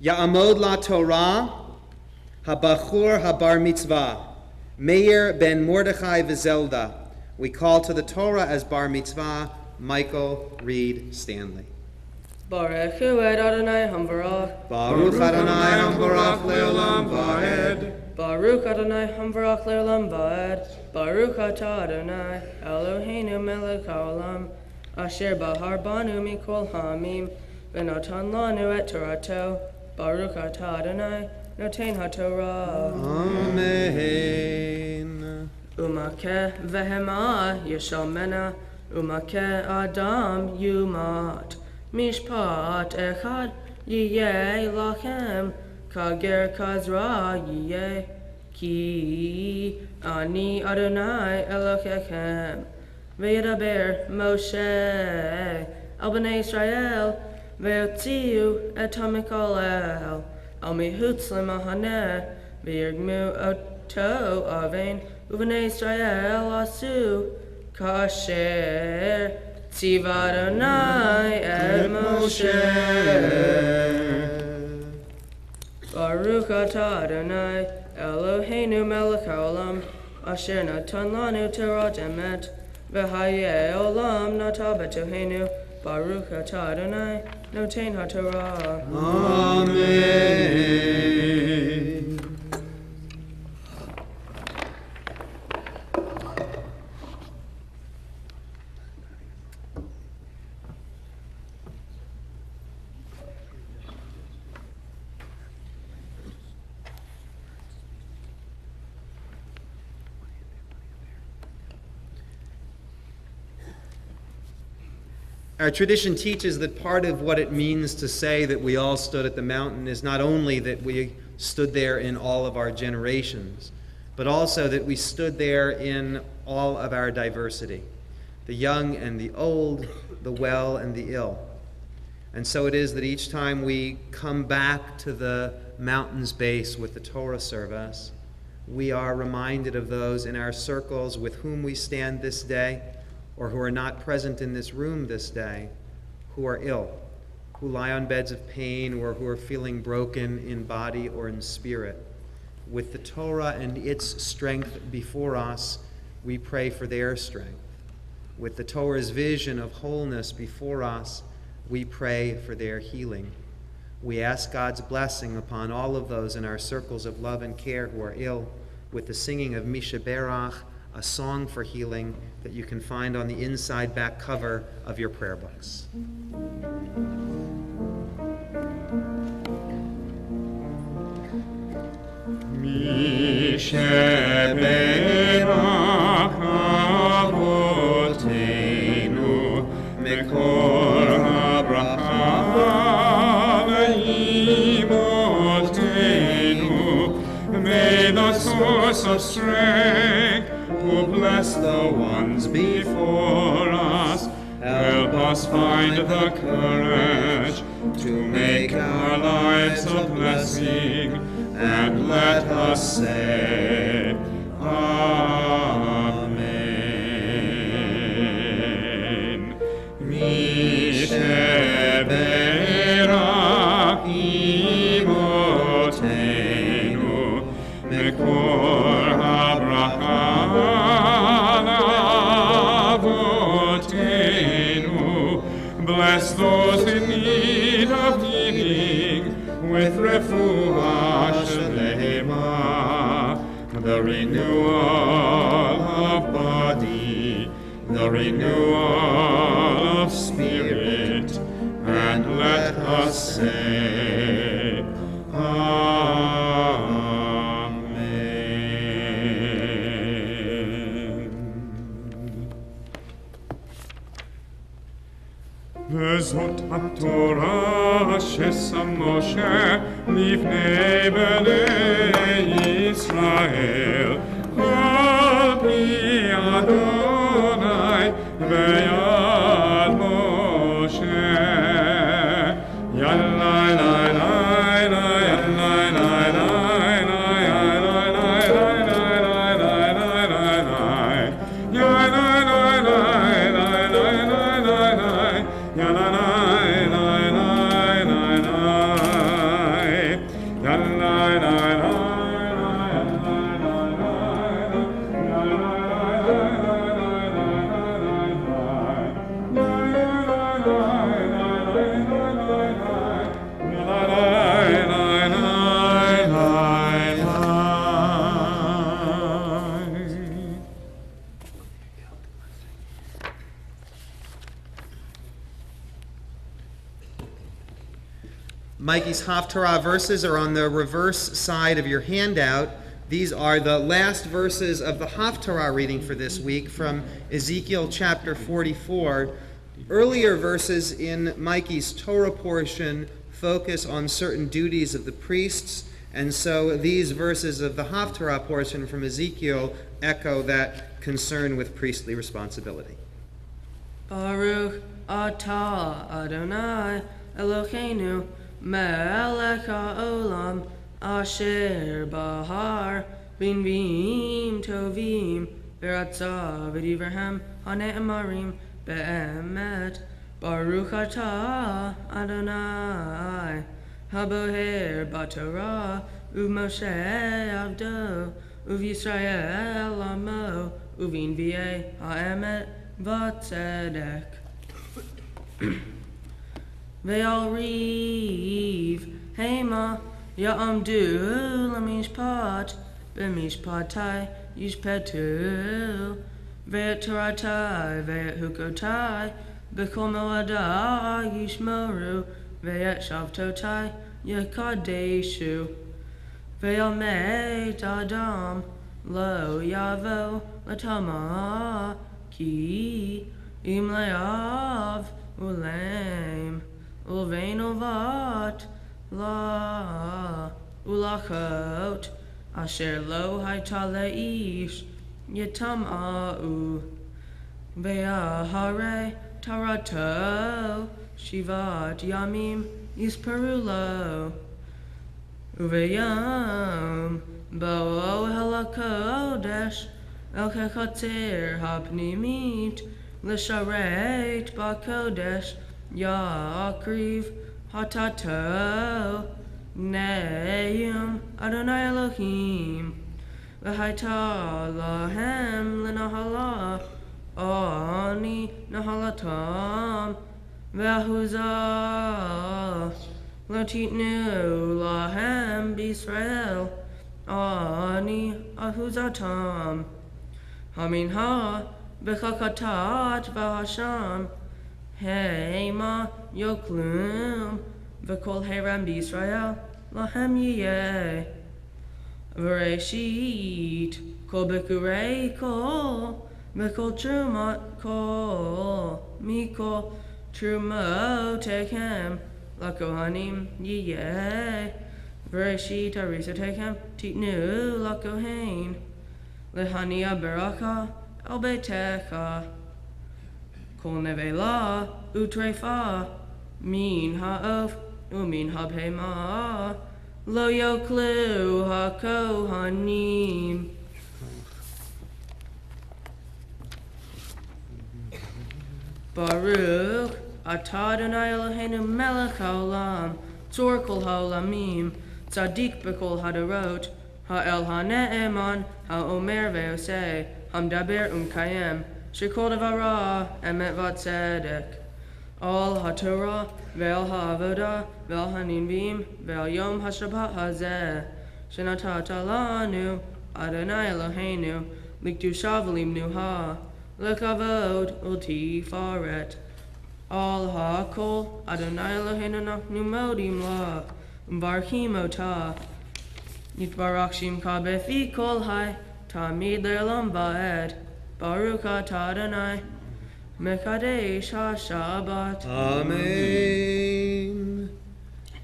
Ya'amod la Torah, habachur habar mitzvah, Meir ben Mordechai v'Zelda. We call to the Torah as bar mitzvah, Michael Reed Stanley. Baruch hu et Adonai Hamborach. Baruch Adonai Hamborach Le'olam Va'ed. Baruch Adonai Hamborach Le'olam Va'ed. Baruch atah Adonai Eloheinu melech haolam asher bahar banu mikol ha'amim v'natan lanu et Torato. Baruch atah Adonai noten haTorah. Amen. Umakeh vehema yishalmena, umakeh adam yumat. Mishpat echad yiyeh lachem, kager kazra yiyeh, ki Ani Adonai Elokechem. Ve'yedaber Moshe el bnei Israel ve'yotziu et hamikolel al mihutz lemahaneh ve'yirgmu oto avein uvnei Israel asu kasher tziva Adonai et Moshe. Baruch atah Adonai Eloheinu melech haolam asher natan lanu Torah emet v'hayeh olam nata b'tohenu Baruch atah Adonai noten haTorah. Amen. Our tradition teaches that part of what it means to say that we all stood at the mountain is not only that we stood there in all of our generations, but also that we stood there in all of our diversity, the young and the old, the well and the ill. And so it is that each time we come back to the mountain's base with the Torah service, we are reminded of those in our circles with whom we stand this day, or who are not present in this room this day, who are ill, who lie on beds of pain, or who are feeling broken in body or in spirit. With the Torah and its strength before us, we pray for their strength. With the Torah's vision of wholeness before us, we pray for their healing. We ask God's blessing upon all of those in our circles of love and care who are ill, with the singing of Misha Berach, a song for healing that you can find on the inside back cover of your prayer books. Misha Berach Avotenu Mekor HaBracha Ve'imotenu. May the source of strength who bless the ones before us, help us find the courage to make our lives a blessing, and let us say, Amen. Mishe Berach Imotenu Mekor HaBracha Bless those in need of healing with refuah shlema, the renewal of body, the renewal of spirit, and let us say, וזאת התורה ששם משה לפני בני ישראל, על פי אדוני ויד משה. יאללה Mikey's Haftarah verses are on the reverse side of your handout. These are the last verses of the Haftarah reading for this week from Ezekiel chapter 44. Earlier verses in Mikey's Torah portion focus on certain duties of the priests And so these verses of the Haftarah portion from Ezekiel echo that concern with priestly responsibility. Baruch atah Adonai Eloheinu melech haolam asher bahar b'nvim tovim v'ratzah v'divrhem hane'emarim be'emet. Baruch atah Adonai haboher b'torah u'Moshe avdo u'Yisrael amo u'v'nvi'eh ha'emet v'tzedek. Ve'al riv hema ya'amdu lamishpat b'mishpatai yishpetu ve'et toratai ve'et hukotai b'kol mo'adah yishmoru ve'et shavtotai yakadeshu ve'al meit adam lo yavo latama ki im le'av uleim ulvein ulvat la ulachot asher lo haita leish yetama'u ve'ahare tarato shivat yamim yisperulo uveyam bo'o halakodesh el kechatzir hapnimit l'sharet ba'kodesh ya'akriv hatato ne'yum Adonai Elohim v'haita lahem l'nahala ani nahalatam ve'ahuzah l'titnu lahem b'Yisrael ani ahuzatam haminha b'chakatat v'hasham heima yoklum v'kol herem b'Yisrael lahem yiyeh v'reshit kol b'kurei kol v'kol trumat kol mikol trumotechem lakohanim yiyeh v'reshit harisotekhem titnu lakohain lehania baraka el beitecha kol nevela utrefa min ha'of umin habhema lo yoklu hakohanim. Baruch atah Adonai Eloheinu melech haolam tzor kol haolamim tzadik b'kol hadarot ha'el ha'ne'eman ha'omer ve'oseh hamdaber umkayem shekol devara emet v'tzedek al ha'torah ve'al ha'avodah ve'al ha'ninvim ve'al yom ha'shabbat hazeh shenatata lanu Adonai Eloheinu likdusha v'limnuha lekavod ultifaret al ha'kol Adonai Eloheinu nachnu modim la umbarchim ota yitbarach shimcha befi kol hai tamid le'olam va'ed Baruch atah Adonai mekadesh ha'shabbat. Amen.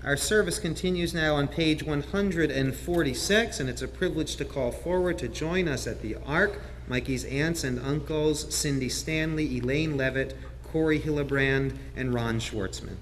Our service continues now on page 146, and it's a privilege to call forward to join us at the Ark Mikey's aunts and uncles, Cindy Stanley, Elaine Levitt, Corey Hillebrand, and Ron Schwartzman.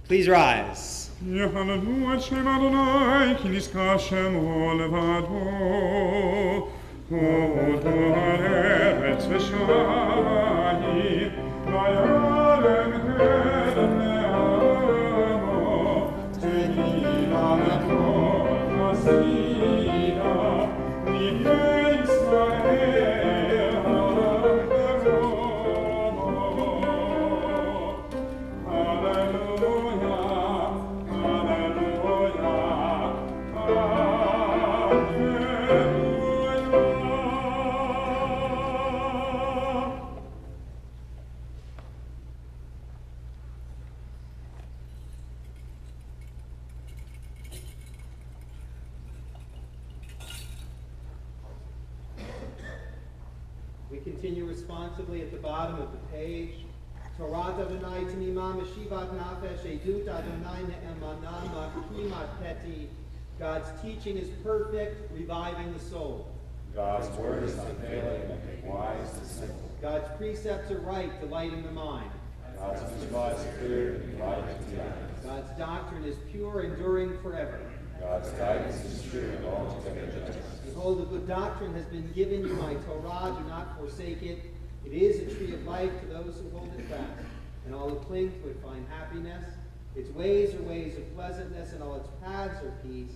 Please rise. Yehalelu et Shem Adonai, ki nizkar shemo levado. Hodo haaretz v'shayim, vayalem hedem le'amo, tehila lechol chasida, nivnei Yisrael ha'levomo. Hallelujah. We continue responsibly at the bottom of the page. Torah Adonai Tanimah Meshivat Nafesh Edut Adonai Ne'emanah Makimat Peti. God's teaching is perfect, reviving the soul. God's word is unfailing, making wise the simple. God's precepts are right, delighting the mind. God's mitzvah is clear, light to the eyes. God's doctrine is pure, enduring forever. God's guidance is true and altogether just. Behold, a good doctrine has been given you, my Torah, do not forsake it. It is a tree of life to those who hold it fast, and all who cling to it find happiness. Its ways are ways of pleasantness, and all its paths are peace.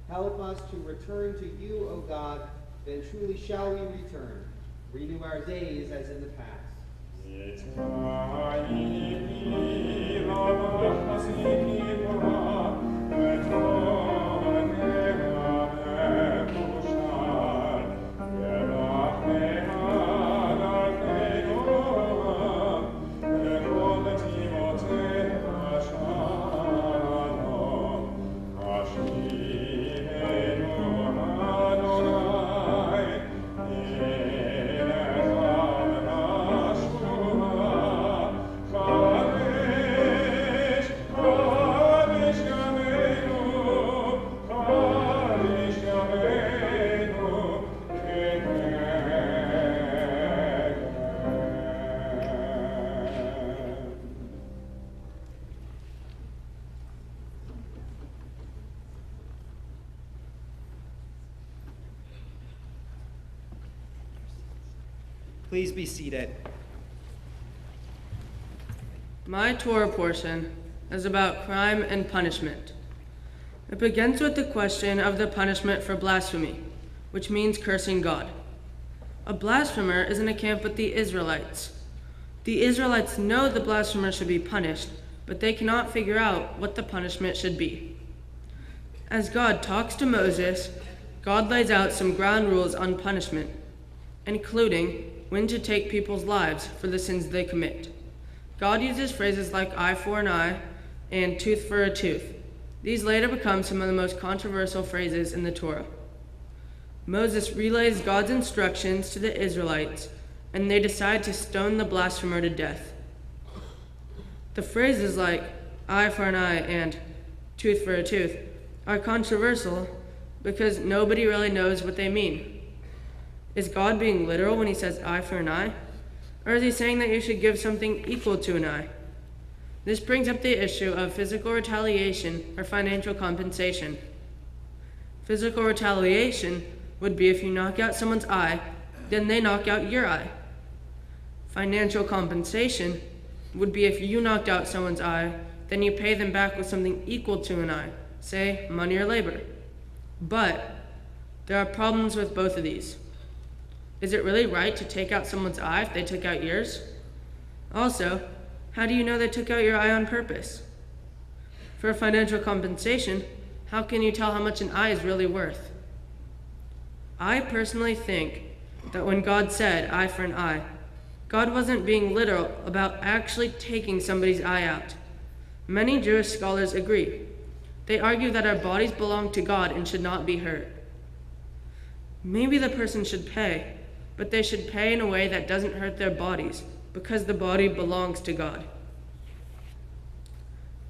Help us to return to you, O God, then truly shall we return. Renew our days as in the past. Please be seated. My Torah portion is about crime and punishment. It begins with the question of the punishment for blasphemy, which means cursing God. A blasphemer is in a camp with the Israelites. The Israelites know the blasphemer should be punished, but they cannot figure out what the punishment should be. As God talks to Moses, God lays out some ground rules on punishment, including when to take people's lives for the sins they commit. God uses phrases like eye for an eye and tooth for a tooth. These later become some of the most controversial phrases in the Torah. Moses relays God's instructions to the Israelites, and they decide to stone the blasphemer to death. The phrases like eye for an eye and tooth for a tooth are controversial because nobody really knows what they mean. Is God being literal when he says eye for an eye? Or is he saying that you should give something equal to an eye? This brings up the issue of physical retaliation or financial compensation. Physical retaliation would be if you knock out someone's eye, then they knock out your eye. Financial compensation would be if you knocked out someone's eye, then you pay them back with something equal to an eye, say money or labor. But there are problems with both of these. Is it really right to take out someone's eye if they took out yours? Also, how do you know they took out your eye on purpose? For financial compensation, how can you tell how much an eye is really worth? I personally think that when God said eye for an eye, God wasn't being literal about actually taking somebody's eye out. Many Jewish scholars agree. They argue that our bodies belong to God and should not be hurt. Maybe the person should pay, but they should pay in a way that doesn't hurt their bodies, because the body belongs to God.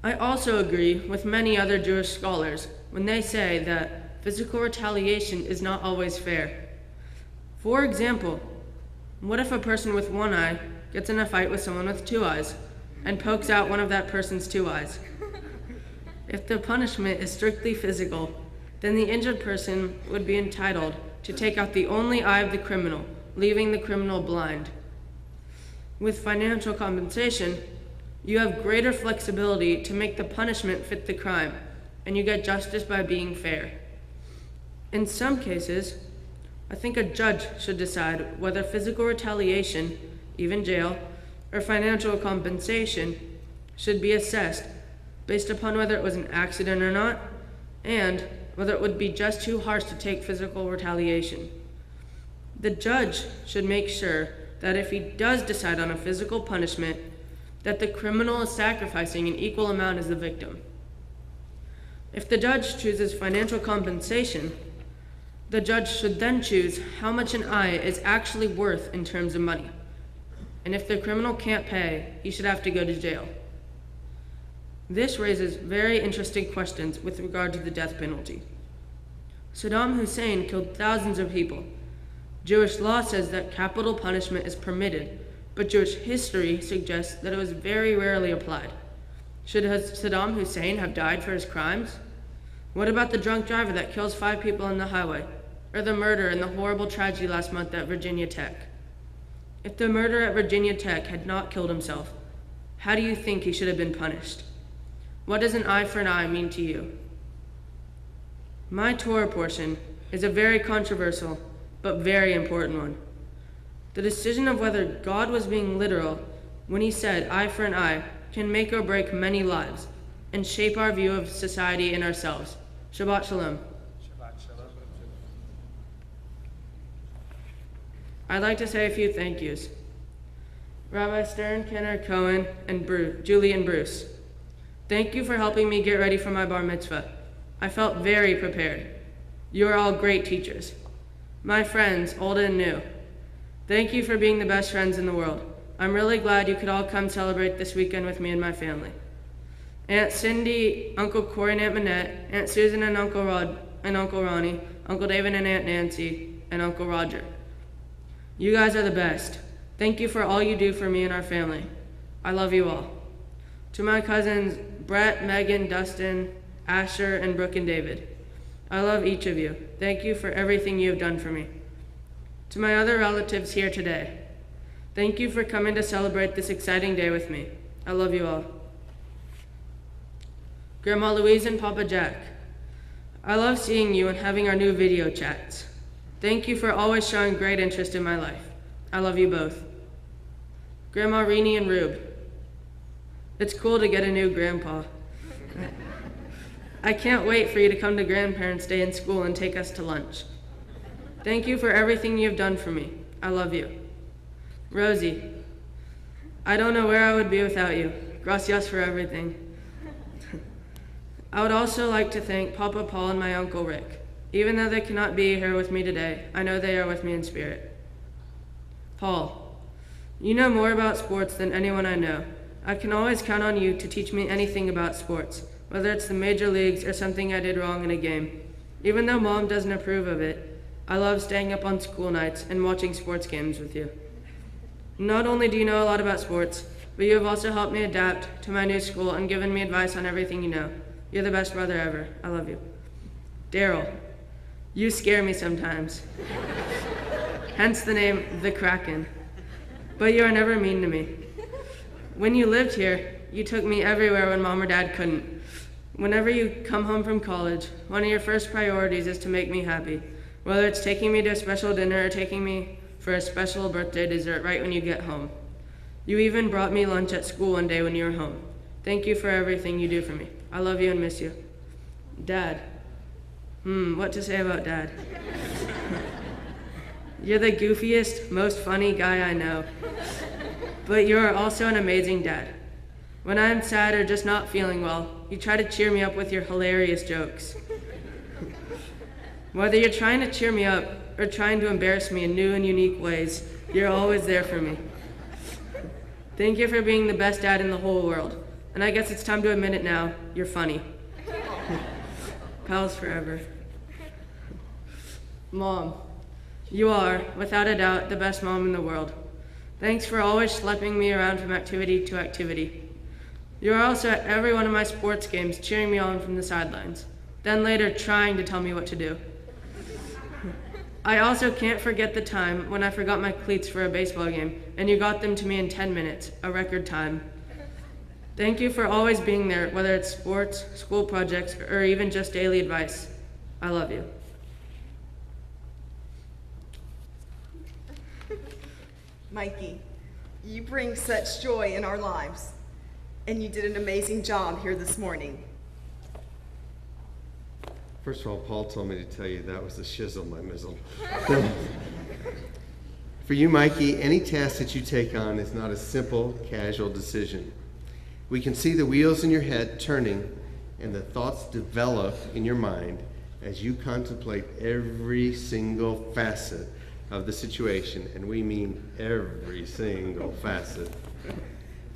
I also agree with many other Jewish scholars when they say that physical retaliation is not always fair. For example, what if a person with one eye gets in a fight with someone with two eyes and pokes out one of that person's two eyes? If the punishment is strictly physical, then the injured person would be entitled to take out the only eye of the criminal, leaving the criminal blind. With financial compensation, you have greater flexibility to make the punishment fit the crime, and you get justice by being fair. In some cases, I think a judge should decide whether physical retaliation, even jail, or financial compensation should be assessed based upon whether it was an accident or not, and whether it would be just too harsh to take physical retaliation. The judge should make sure that if he does decide on a physical punishment, that the criminal is sacrificing an equal amount as the victim. If the judge chooses financial compensation, the judge should then choose how much an eye is actually worth in terms of money. and if the criminal can't pay, he should have to go to jail. This raises very interesting questions with regard to the death penalty. Saddam Hussein killed thousands of people. Jewish law says that capital punishment is permitted, but Jewish history suggests that it was very rarely applied. Should Saddam Hussein have died for his crimes? What about the drunk driver that kills 5 people on the highway? Or the murder and the horrible tragedy last month at Virginia Tech? If the murderer at Virginia Tech had not killed himself, how do you think he should have been punished? What does an eye for an eye mean to you? My Torah portion is a very controversial but very important one. The decision of whether God was being literal when he said eye for an eye can make or break many lives and shape our view of society and ourselves. Shabbat Shalom. I'd like to say a few thank yous. Rabbi Stern, Kenner, Cohen, and Julie and Bruce. Thank you for helping me get ready for my bar mitzvah. I felt very prepared. You are all great teachers. My friends, old and new, thank you for being the best friends in the world. I'm really glad you could all come celebrate this weekend with me and my family. Aunt Cindy, Uncle Corey and Aunt Manette, Aunt Susan and Uncle Rod and Uncle Ronnie, Uncle David and Aunt Nancy, and Uncle Roger. You guys are the best. Thank you for all you do for me and our family. I love you all. To my cousins, Brett, Megan, Dustin, Asher, and Brooke and David, I love each of you. Thank you for everything you have done for me. To my other relatives here today, thank you for coming to celebrate this exciting day with me. I love you all. Grandma Louise and Papa Jack, I love seeing you and having our new video chats. Thank you for always showing great interest in my life. I love you both. Grandma Renee and Rube, it's cool to get a new grandpa. I can't wait for you to come to Grandparents' Day in school and take us to lunch. Thank you for everything you've done for me. I love you. Rosie, I don't know where I would be without you. Gracias for everything. I would also like to thank Papa Paul and my Uncle Rick. Even though they cannot be here with me today, I know they are with me in spirit. Paul, you know more about sports than anyone I know. I can always count on you to teach me anything about sports, whether it's the major leagues or something I did wrong in a game. Even though Mom doesn't approve of it, I love staying up on school nights and watching sports games with you. Not only do you know a lot about sports, but you have also helped me adapt to my new school and given me advice on everything you know. You're the best brother ever. I love you. Daryl, you scare me sometimes. Hence the name, The Kraken. But you are never mean to me. When you lived here, you took me everywhere when Mom or Dad couldn't. Whenever you come home from college, one of your first priorities is to make me happy, whether it's taking me to a special dinner or taking me for a special birthday dessert right when you get home. You even brought me lunch at school one day when you were home. Thank you for everything you do for me. I love you and miss you. Dad. What to say about Dad? You're the goofiest, most funny guy I know. But you are also an amazing dad. When I'm sad or just not feeling well, you try to cheer me up with your hilarious jokes. Whether you're trying to cheer me up or trying to embarrass me in new and unique ways, you're always there for me. Thank you for being the best dad in the whole world. And I guess it's time to admit it now, you're funny. Pals forever. Mom, you are, without a doubt, the best mom in the world. Thanks for always schlepping me around from activity to activity. You are also at every one of my sports games cheering me on from the sidelines, then later trying to tell me what to do. I also can't forget the time when I forgot my cleats for a baseball game, and you got them to me in 10 minutes, a record time. Thank you for always being there, whether it's sports, school projects, or even just daily advice. I love you. Mikey, you bring such joy in our lives, and you did an amazing job here this morning. First of all, Paul told me to tell you that was a shizzle, my mizzle. For you, Mikey, any task that you take on is not a simple, casual decision. We can see the wheels in your head turning and the thoughts develop in your mind as you contemplate every single facet of the situation, and we mean every single facet.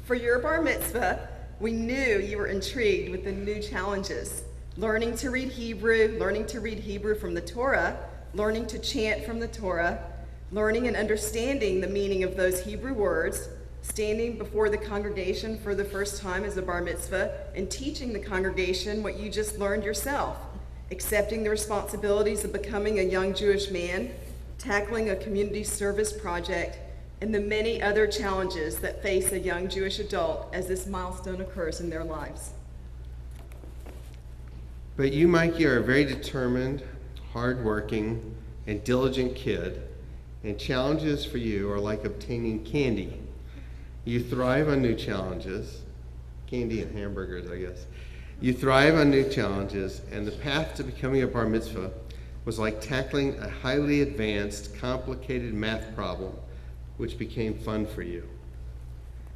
For your bar mitzvah, we knew you were intrigued with the new challenges. Learning to read Hebrew from the Torah, learning to chant from the Torah, learning and understanding the meaning of those Hebrew words, standing before the congregation for the first time as a bar mitzvah, and teaching the congregation what you just learned yourself, accepting the responsibilities of becoming a young Jewish man, tackling a community service project, and the many other challenges that face a young Jewish adult as this milestone occurs in their lives. But you, Mikey, are a very determined, hardworking, and diligent kid, and challenges for you are like obtaining candy. You thrive on new challenges, candy and hamburgers, I guess. You thrive on new challenges, and the path to becoming a bar mitzvah was like tackling a highly advanced, complicated math problem, which became fun for you.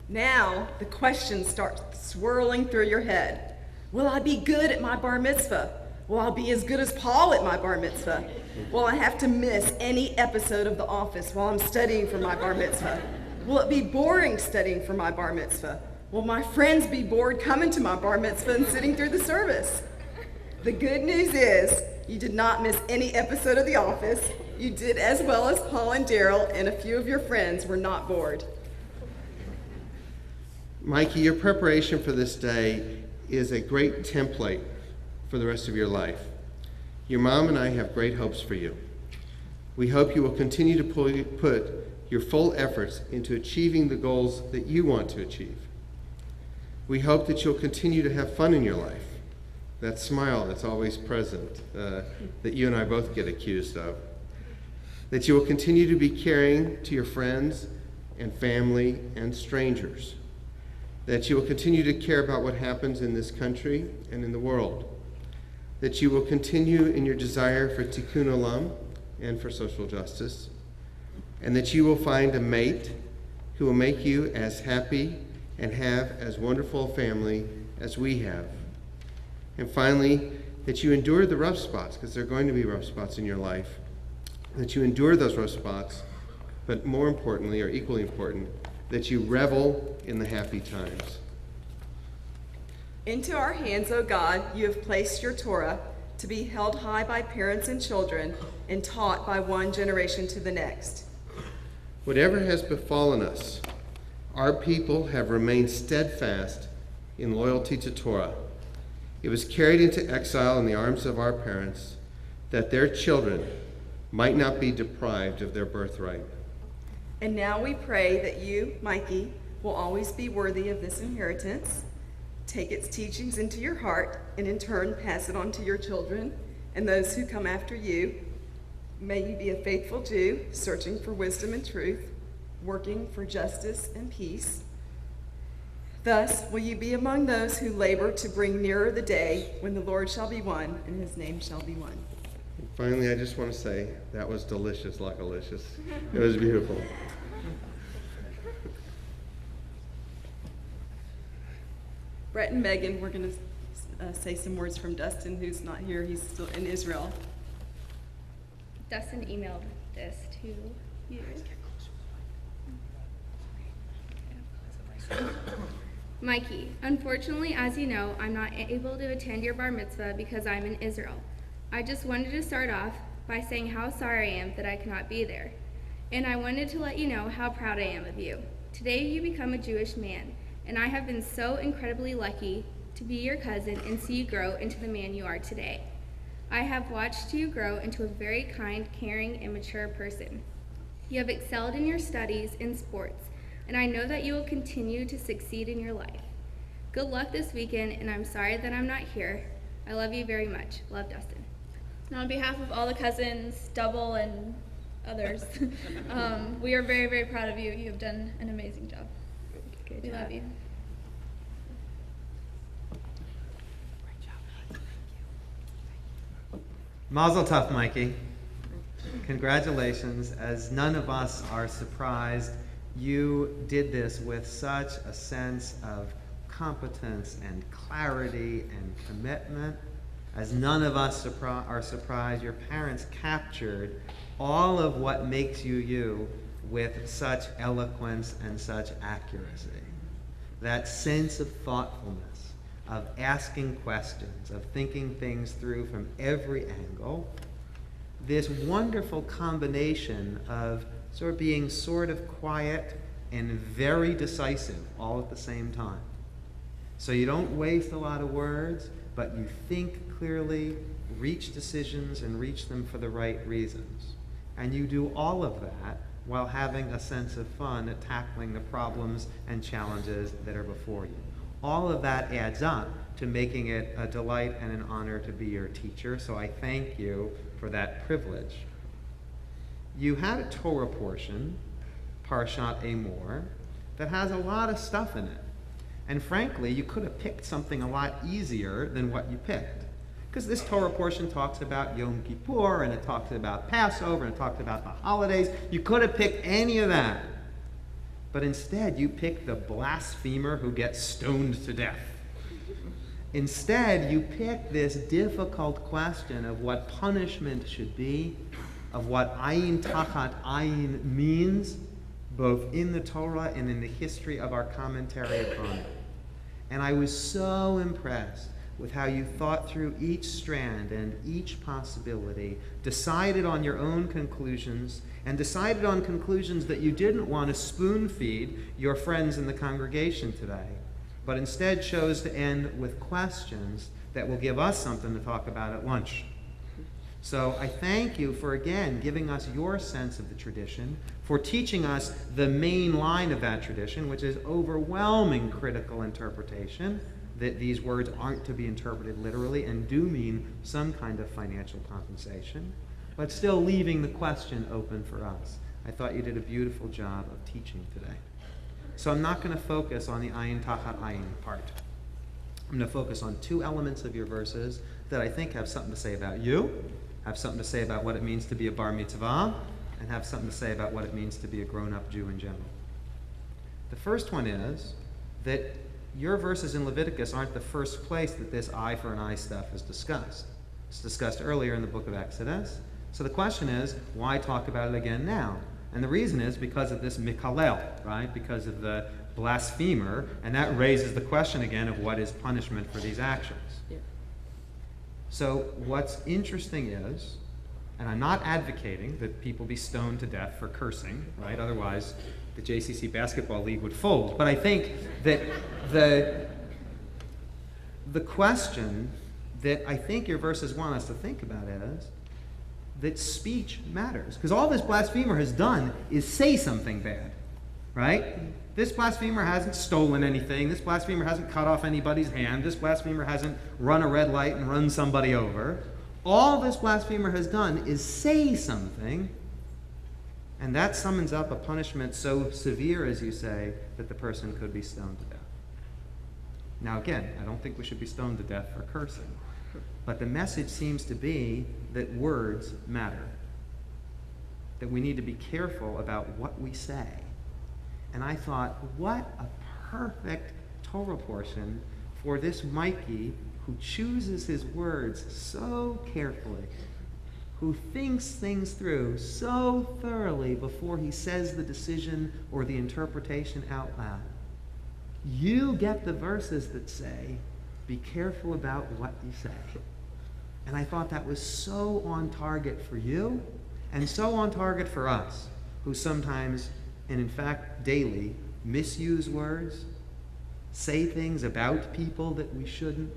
Now, the questions start swirling through your head. Will I be good at my bar mitzvah? Will I be as good as Paul at my bar mitzvah? Will I have to miss any episode of The Office while I'm studying for my bar mitzvah? Will it be boring studying for my bar mitzvah? Will my friends be bored coming to my bar mitzvah and sitting through the service? The good news is you did not miss any episode of The Office. You did as well as Paul and Daryl, and a few of your friends were not bored. Mikey, your preparation for this day is a great template for the rest of your life. Your mom and I have great hopes for you. We hope you will continue to put your full efforts into achieving the goals that you want to achieve. We hope that you'll continue to have fun in your life. That smile that's always present, that you and I both get accused of. That you will continue to be caring to your friends and family and strangers. That you will continue to care about what happens in this country and in the world. That you will continue in your desire for tikkun olam and for social justice. And that you will find a mate who will make you as happy and have as wonderful a family as we have. And finally, that you endure the rough spots, because there are going to be rough spots in your life. That you endure those rough spots, but more importantly, or equally important, that you revel in the happy times. Into our hands, O God, you have placed your Torah to be held high by parents and children and taught by one generation to the next. Whatever has befallen us, our people have remained steadfast in loyalty to Torah. It was carried into exile in the arms of our parents that their children might not be deprived of their birthright. And now we pray that you, Mikey, will always be worthy of this inheritance, take its teachings into your heart, and in turn pass it on to your children and those who come after you. May you be a faithful Jew, searching for wisdom and truth, working for justice and peace. Thus will you be among those who labor to bring nearer the day when the Lord shall be one and his name shall be one. And finally, I just want to say that was delicious, localicious. It was beautiful. Brett and Megan, we're going to say some words from Dustin, who's not here. He's still in Israel. Dustin emailed this to you. Mikey, unfortunately, as you know, I'm not able to attend your bar mitzvah because I'm in Israel. I just wanted to start off by saying how sorry I am that I cannot be there. And I wanted to let you know how proud I am of you. Today you become a Jewish man, and I have been so incredibly lucky to be your cousin and see you grow into the man you are today. I have watched you grow into a very kind, caring, and mature person. You have excelled in your studies and sports, and I know that you will continue to succeed in your life. Good luck this weekend, and I'm sorry that I'm not here. I love you very much. Love, Dustin. And on behalf of all the cousins, Double, and others, we are very, very proud of you. You have done an amazing job. We love you. Mazel tov, Mikey. Congratulations. As none of us are surprised, you did this with such a sense of competence and clarity and commitment. as none of us are surprised, your parents captured all of what makes you you with such eloquence and such accuracy. That sense of thoughtfulness, of asking questions, of thinking things through from every angle. This wonderful combination of sort of being sort of quiet and very decisive all at the same time. So you don't waste a lot of words, but you think clearly, reach decisions, and reach them for the right reasons. And you do all of that while having a sense of fun at tackling the problems and challenges that are before you. All of that adds up to making it a delight and an honor to be your teacher, so I thank you for that privilege. You had a Torah portion, Parshat Emor, that has a lot of stuff in it. And frankly, you could have picked something a lot easier than what you picked. Because this Torah portion talks about Yom Kippur, and it talks about Passover, and it talks about the holidays. You could have picked any of that. But instead, you picked the blasphemer who gets stoned to death. Instead, you picked this difficult question of what punishment should be, of what ayin tachat ayin means, both in the Torah and in the history of our commentary upon it. And I was so impressed with how you thought through each strand and each possibility, decided on your own conclusions, and decided on conclusions that you didn't want to spoon-feed your friends in the congregation today, but instead chose to end with questions that will give us something to talk about at lunch. So I thank you for, again, giving us your sense of the tradition, for teaching us the main line of that tradition, which is overwhelming critical interpretation, that these words aren't to be interpreted literally and do mean some kind of financial compensation, but still leaving the question open for us. I thought you did a beautiful job of teaching today. So I'm not going to focus on the ayin tachat ayin part. I'm going to focus on two elements of your verses that I think have something to say about you, have something to say about what it means to be a bar mitzvah, and have something to say about what it means to be a grown-up Jew in general. The first one is that your verses in Leviticus aren't the first place that this eye for an eye stuff is discussed. It's discussed earlier in the book of Exodus. So the question is, why talk about it again now? And the reason is because of this mikalel, right? Because of the blasphemer, and that raises the question again of what is punishment for these actions. Yeah. So what's interesting is, and I'm not advocating that people be stoned to death for cursing, right? Otherwise, the JCC Basketball League would fold. But I think that the question that I think your verses want us to think about is that speech matters. Because all this blasphemer has done is say something bad, right? This blasphemer hasn't stolen anything. This blasphemer hasn't cut off anybody's hand. This blasphemer hasn't run a red light and run somebody over. All this blasphemer has done is say something, and that summons up a punishment so severe, as you say, that the person could be stoned to death. Now again, I don't think we should be stoned to death for cursing, but the message seems to be that words matter, that we need to be careful about what we say. And I thought, what a perfect Torah portion for this Mikey who chooses his words so carefully, who thinks things through so thoroughly before he says the decision or the interpretation out loud. You get the verses that say, be careful about what you say. And I thought that was so on target for you and so on target for us, who sometimes, and in fact daily, misuse words, say things about people that we shouldn't,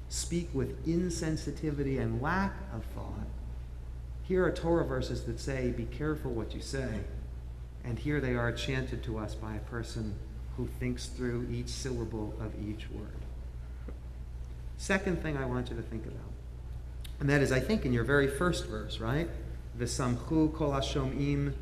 speak with insensitivity and lack of thought. Here are Torah verses that say, be careful what you say. And here they are chanted to us by a person who thinks through each syllable of each word. Second thing I want you to think about, and that is, I think, in your very first verse, right? V'samchu kol hashom'im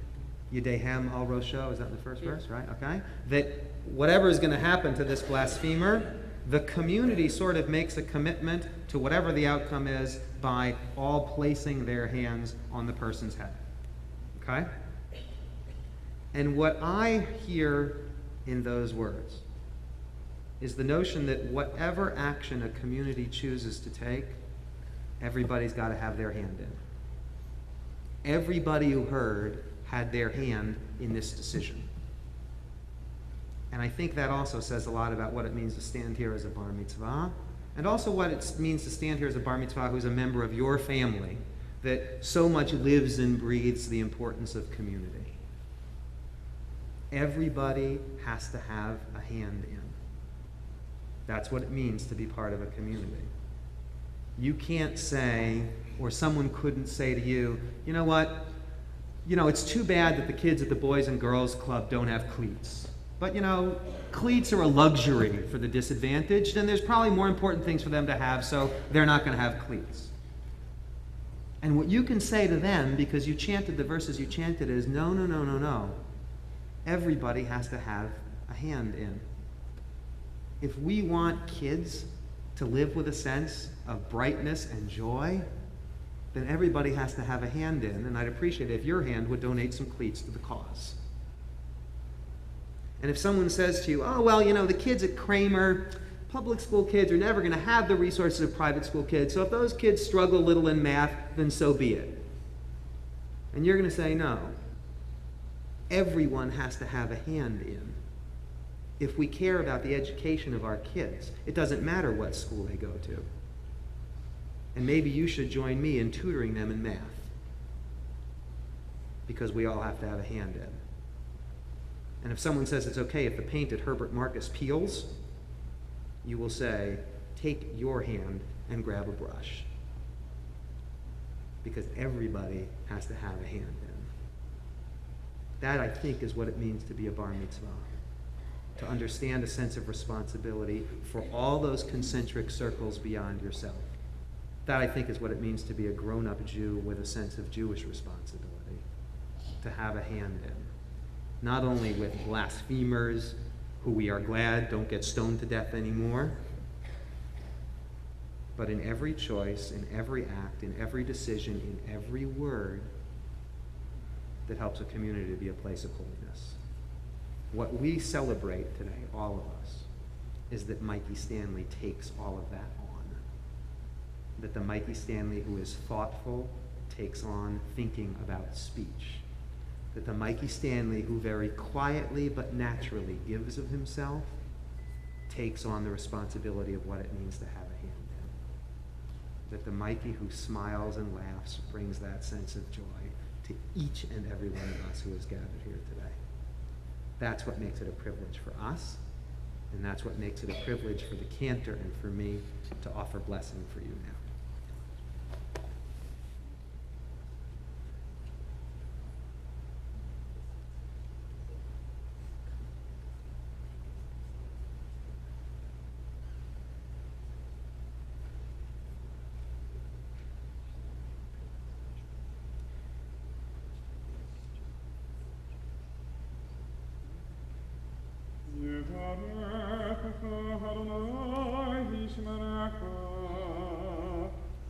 yedehem al rosho. Is that the first verse, right? Okay. That whatever is going to happen to this blasphemer, the community sort of makes a commitment to whatever the outcome is by all placing their hands on the person's head. Okay? And what I hear in those words is the notion that whatever action a community chooses to take Everybody's got to have their hand in. Everybody who heard had their hand in this decision. And I think that also says a lot about what it means to stand here as a bar mitzvah, and also what it means to stand here as a bar mitzvah who's a member of your family that so much lives and breathes the importance of community. Everybody has to have a hand in. That's what it means to be part of a community. You can't say, or someone couldn't say to you, you know what, it's too bad that the kids at the Boys and Girls Club don't have cleats. But cleats are a luxury for the disadvantaged, and there's probably more important things for them to have, so they're not going to have cleats. And what you can say to them, because you chanted the verses you chanted, is no. Everybody has to have a hand in. If we want kids to live with a sense of brightness and joy, then everybody has to have a hand in, and I'd appreciate it if your hand would donate some cleats to the cause. And if someone says to you, oh, well, the kids at Kramer, public school kids are never going to have the resources of private school kids, so if those kids struggle a little in math, then so be it. And you're going to say, no. Everyone has to have a hand in. If we care about the education of our kids, it doesn't matter what school they go to. And maybe you should join me in tutoring them in math, because we all have to have a hand in. And if someone says it's okay if the paint at Herbert Marcus peels, you will say, take your hand and grab a brush. Because everybody has to have a hand in. That, I think, is what it means to be a bar mitzvah. To understand a sense of responsibility for all those concentric circles beyond yourself. That, I think, is what it means to be a grown-up Jew with a sense of Jewish responsibility. To have a hand in. Not only with blasphemers, who we are glad don't get stoned to death anymore, but in every choice, in every act, in every decision, in every word that helps a community to be a place of holiness. What we celebrate today, all of us, is that Mikey Stanley takes all of that on. That the Mikey Stanley who is thoughtful takes on thinking about speech. That the Mikey Stanley who very quietly but naturally gives of himself takes on the responsibility of what it means to have a hand in. That the Mikey who smiles and laughs brings that sense of joy to each and every one of us who is gathered here today. That's what makes it a privilege for us, and that's what makes it a privilege for the cantor and for me to offer blessing for you now.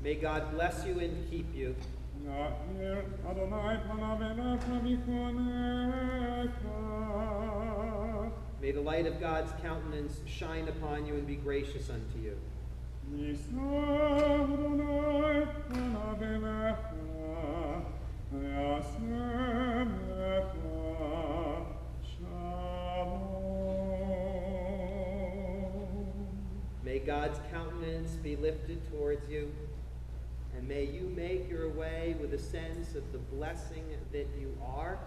May God bless you and keep you. May the light of God's countenance shine upon you and be gracious unto you. May God's countenance be lifted towards you, and may you make your way with a sense of the blessing that you are,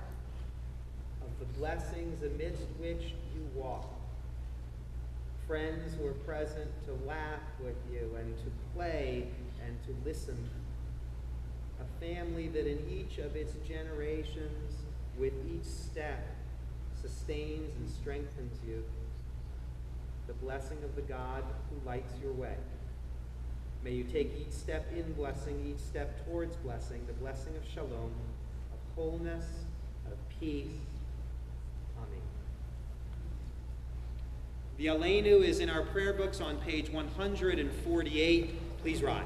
of the blessings amidst which you walk. Friends who are present to laugh with you and to play and to listen. A family that in each of its generations, with each step, sustains and strengthens you. The blessing of the God who lights your way. May you take each step in blessing, each step towards blessing, the blessing of shalom, of wholeness, of peace. Amen. The Aleinu is in our prayer books on page 148. Please rise.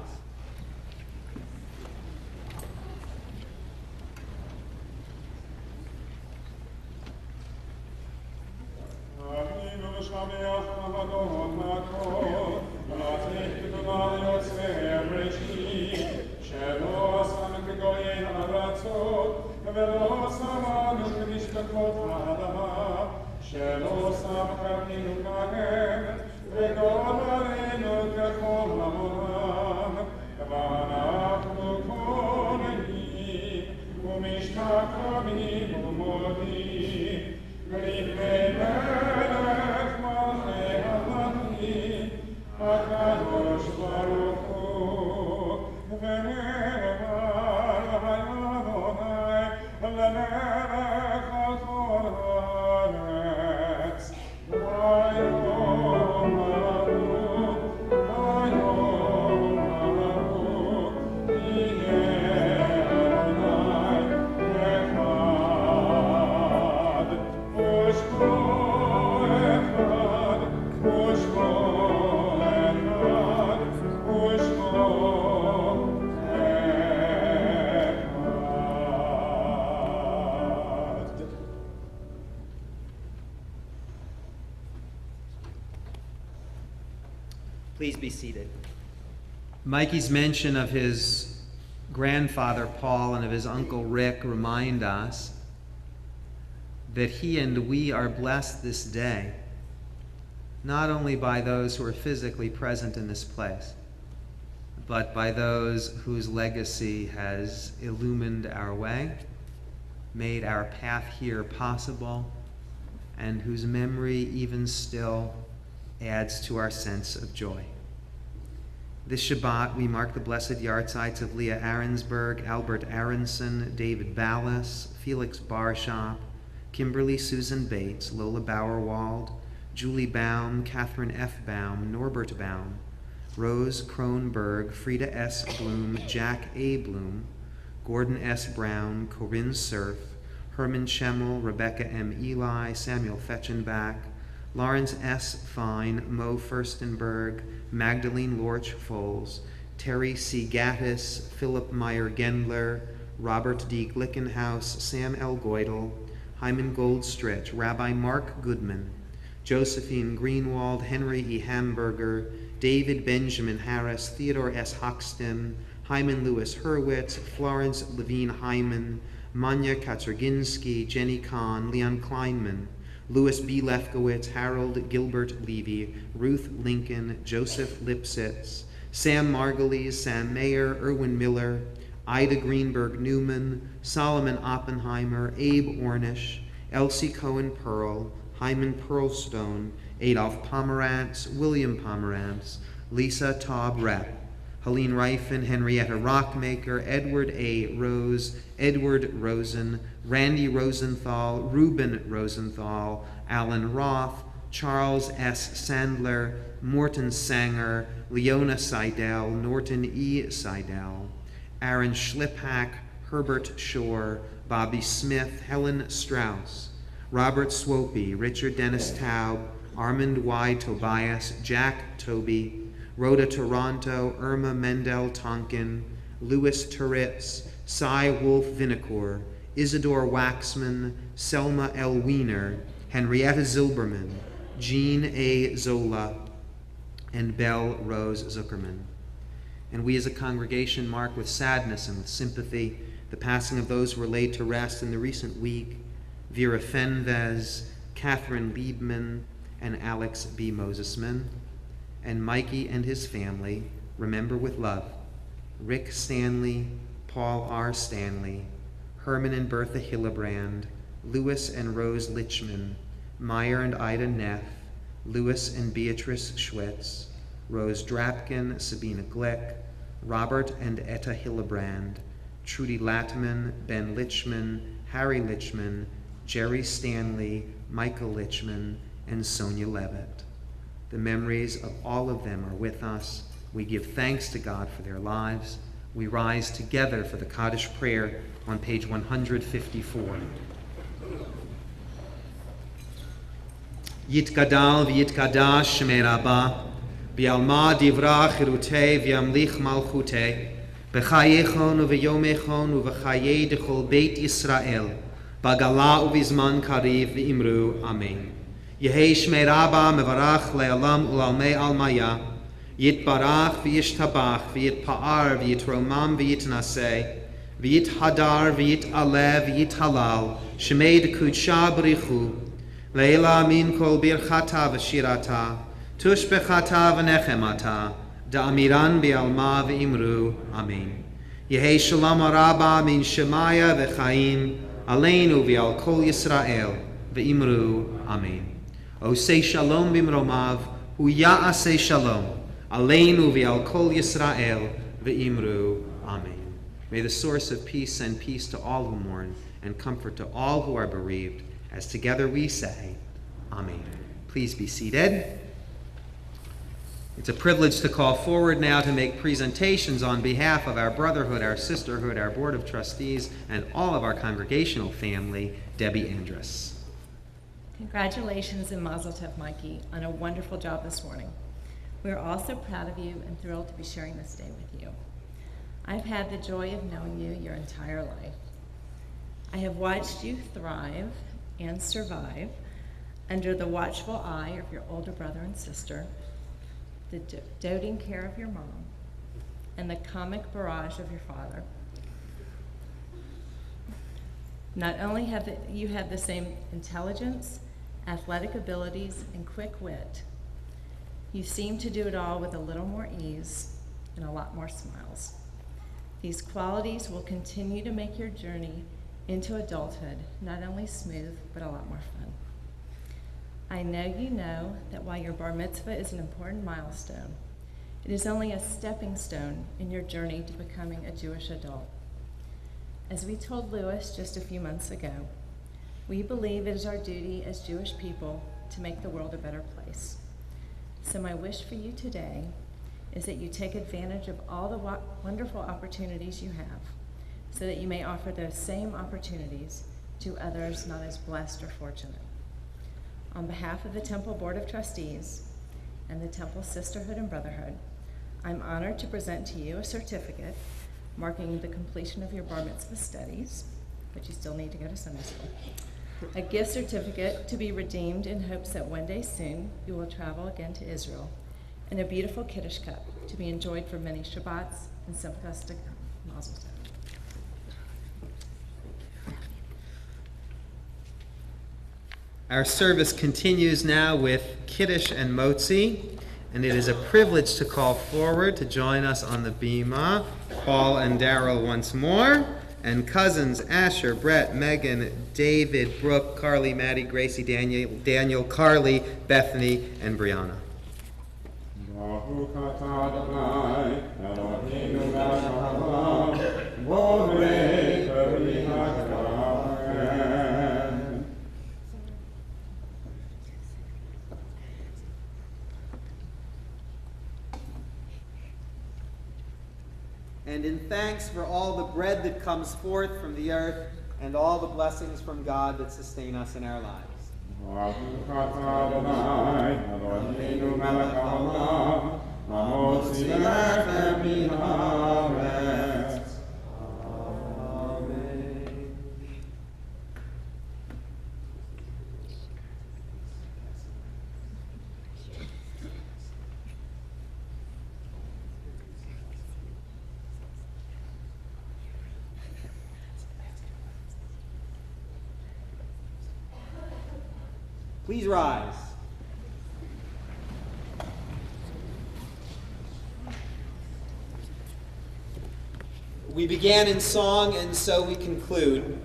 Amen. שלא שם כגויי הארצות, ולא שמנו כמשפחות האדמה, שלא שם קרנינו כהם, וגורלנו ככל המורם, ואנחנו כהנים, ומשתחווים ומודים, ולפני מלך מלכי המלכים, הקדוש ברוך הוא, ונאמר אדוני למלך על כל הארץ, ויאמרו, יהיה אדוני אחד, ושמו אחד, ושמו אחד, ושמו אחד. Please be seated. Mikey's mention of his grandfather Paul and of his uncle Rick remind us that he and we are blessed this day, not only by those who are physically present in this place, but by those whose legacy has illumined our way, made our path here possible, and whose memory even still adds to our sense of joy. This Shabbat, we mark the blessed yahrzeits of Leah Ahrensberg, Albert Aronson, David Ballas, Felix Barshop, Kimberly Susan Bates, Lola Bauerwald, Julie Baum, Catherine F. Baum, Norbert Baum, Rose Kronberg, Frida S. Bloom, Jack A. Bloom, Gordon S. Brown, Corinne Cerf, Herman Schemmel, Rebecca M. Eli, Samuel Fetchenbach, Lawrence S. Fine, Mo Furstenberg, Magdalene Lorch Foles, Terry C. Gattis, Philip Meyer Gendler, Robert D. Glickenhaus, Sam L. Goidel, Hyman Goldstretch, Rabbi Mark Goodman, Josephine Greenwald, Henry E. Hamburger, David Benjamin Harris, Theodore S. Hoxton, Hyman Lewis Hurwitz, Florence Levine Hyman, Manya Kaczerginski, Jenny Kahn, Leon Kleinman, Louis B. Lefkowitz, Harold Gilbert Levy, Ruth Lincoln, Joseph Lipsitz, Sam Margulies, Sam Mayer, Erwin Miller, Ida Greenberg Newman, Solomon Oppenheimer, Abe Ornish, Elsie Cohen Pearl, Hyman Pearlstone, Adolph Pomerantz, William Pomerantz, Lisa Taub Repp, Helene Reifin, Henrietta Rockmaker, Edward A. Rose, Edward Rosen, Randy Rosenthal, Reuben Rosenthal, Alan Roth, Charles S. Sandler, Morton Sanger, Leona Seidel, Norton E. Seidel, Aaron Schliphack, Herbert Shore, Bobby Smith, Helen Strauss, Robert Swopey, Richard Dennis Taub, Armand Y. Tobias, Jack Toby, Rhoda Toronto, Irma Mendel Tonkin, Louis Turitz, Cy Wolf Vinacour, Isidore Waxman, Selma L. Wiener, Henrietta Zilberman, Jean A. Zola, and Belle Rose Zuckerman. And we as a congregation mark with sadness and with sympathy the passing of those who were laid to rest in the recent week, Vera Fenves, Catherine Liebman, and Alex B. Mosesman. And Mikey and his family remember with love Rick Stanley, Paul R. Stanley, Herman and Bertha Hillebrand, Louis and Rose Lichman, Meyer and Ida Neff, Louis and Beatrice Schwitz, Rose Drapkin, Sabina Glick, Robert and Etta Hillebrand, Trudy Latman, Ben Lichman, Harry Lichman, Jerry Stanley, Michael Lichman, and Sonia Levitt. The memories of all of them are with us. We give thanks to God for their lives. We rise together for the Kaddish prayer on page 154. Yitgadal v'yitkadash shmei Rabbah, bi'alma divrach chirutei v'yamlich malchutei, b'chayechon u'v'yomechon u'v'chayei d'chol beit Yisrael, b'gala u'v'zman kariv v'imru, Amen. Yehei shmei Rabbah mevarach le'alam u'lalmei almaya, Yitbarach v'yishtabach v'yitpa'ar v'yitromam v'yitnaseh v'yithadar v'yit'aleh v'yithalal shemei d'kudsha b'richu leila min kol birchata v'shirata tush bechata v'nechemata da'amiran bi'alma v'imru. Amen. Yehi shalom araba min shemaya v'chaim aleinu v'al kol Yisrael v'imru. Amen. Osei shalom b'mromav hu ya'aseh shalom aleinu v'al kol Yisrael v'imru. Amen. May the source of peace send peace to all who mourn and comfort to all who are bereaved, as together we say, Amen. Please be seated. It's a privilege to call forward now to make presentations on behalf of our brotherhood, our sisterhood, our board of trustees, and all of our congregational family, Debbie Andrus. Congratulations and Mazel Tov, Mikey, on a wonderful job this morning. We are all so proud of you and thrilled to be sharing this day with you. I've had the joy of knowing you your entire life. I have watched you thrive and survive under the watchful eye of your older brother and sister, the doting care of your mom, and the comic barrage of your father. Not only have you had the same intelligence, athletic abilities, and quick wit, you seem to do it all with a little more ease and a lot more smiles. These qualities will continue to make your journey into adulthood not only smooth, but a lot more fun. I know you know that while your bar mitzvah is an important milestone, it is only a stepping stone in your journey to becoming a Jewish adult. As we told Lewis just a few months ago, we believe it is our duty as Jewish people to make the world a better place. So my wish for you today is that you take advantage of all the wonderful opportunities you have, so that you may offer those same opportunities to others not as blessed or fortunate. On behalf of the Temple Board of Trustees and the Temple Sisterhood and Brotherhood, I'm honored to present to you a certificate marking the completion of your bar mitzvah studies, but you still need to go to Sunday school. A gift certificate to be redeemed in hopes that one day soon you will travel again to Israel, and a beautiful Kiddush cup to be enjoyed for many Shabbats and Simchas to come. Mazel tov. Our service continues now with Kiddush and Motzi, and it is a privilege to call forward to join us on the bima Paul and Daryl once more, and cousins Asher, Brett, Megan, David, Brooke, Carly, Maddie, Gracie, Daniel, Carly, Bethany, and Brianna. And in thanks for all the bread that comes forth from the earth and all the blessings from God that sustain us in our lives. Please rise. We began in song, and so we conclude.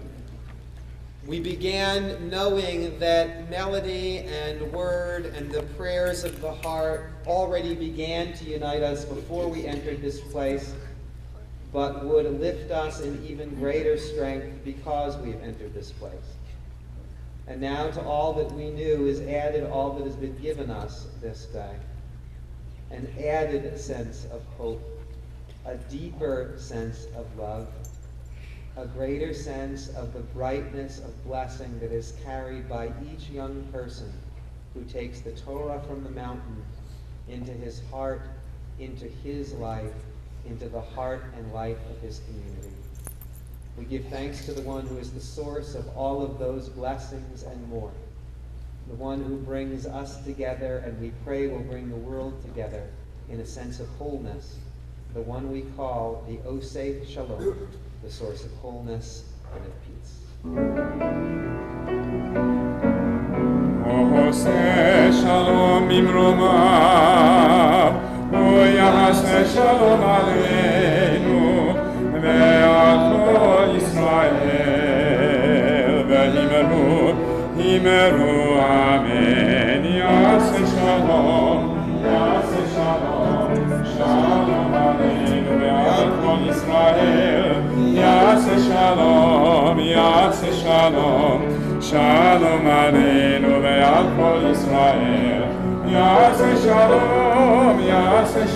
We began knowing that melody and word and the prayers of the heart already began to unite us before we entered this place, but would lift us in even greater strength because we have entered this place. And now to all that we knew is added all that has been given us this day. An added sense of hope, a deeper sense of love, a greater sense of the brightness of blessing that is carried by each young person who takes the Torah from the mountain into his heart, into his life, into the heart and life of his community. We give thanks to the one who is the source of all of those blessings and more, the one who brings us together and we pray will bring the world together in a sense of wholeness, the one we call the Oseh Shalom, the source of wholeness and of peace. Oseh Shalom Imromav, Oyaseh Shalom Aleinu, Ve'al Kol Yisrael, Himeru Amen, Yaseh Shalom, Shalom Aleinu ve'al Kol Yisrael, Yaseh Shalom, Shalom Aleinu ve'al Kol Yisrael, Yaseh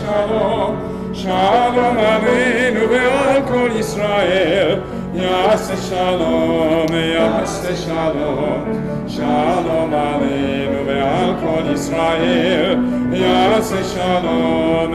Shalom, Shalom Aleinu ve'al Kol Yisrael, Yaseh Shalom, Shalom Aleinu ve'al Kol Yisrael, Yaseh Shalom,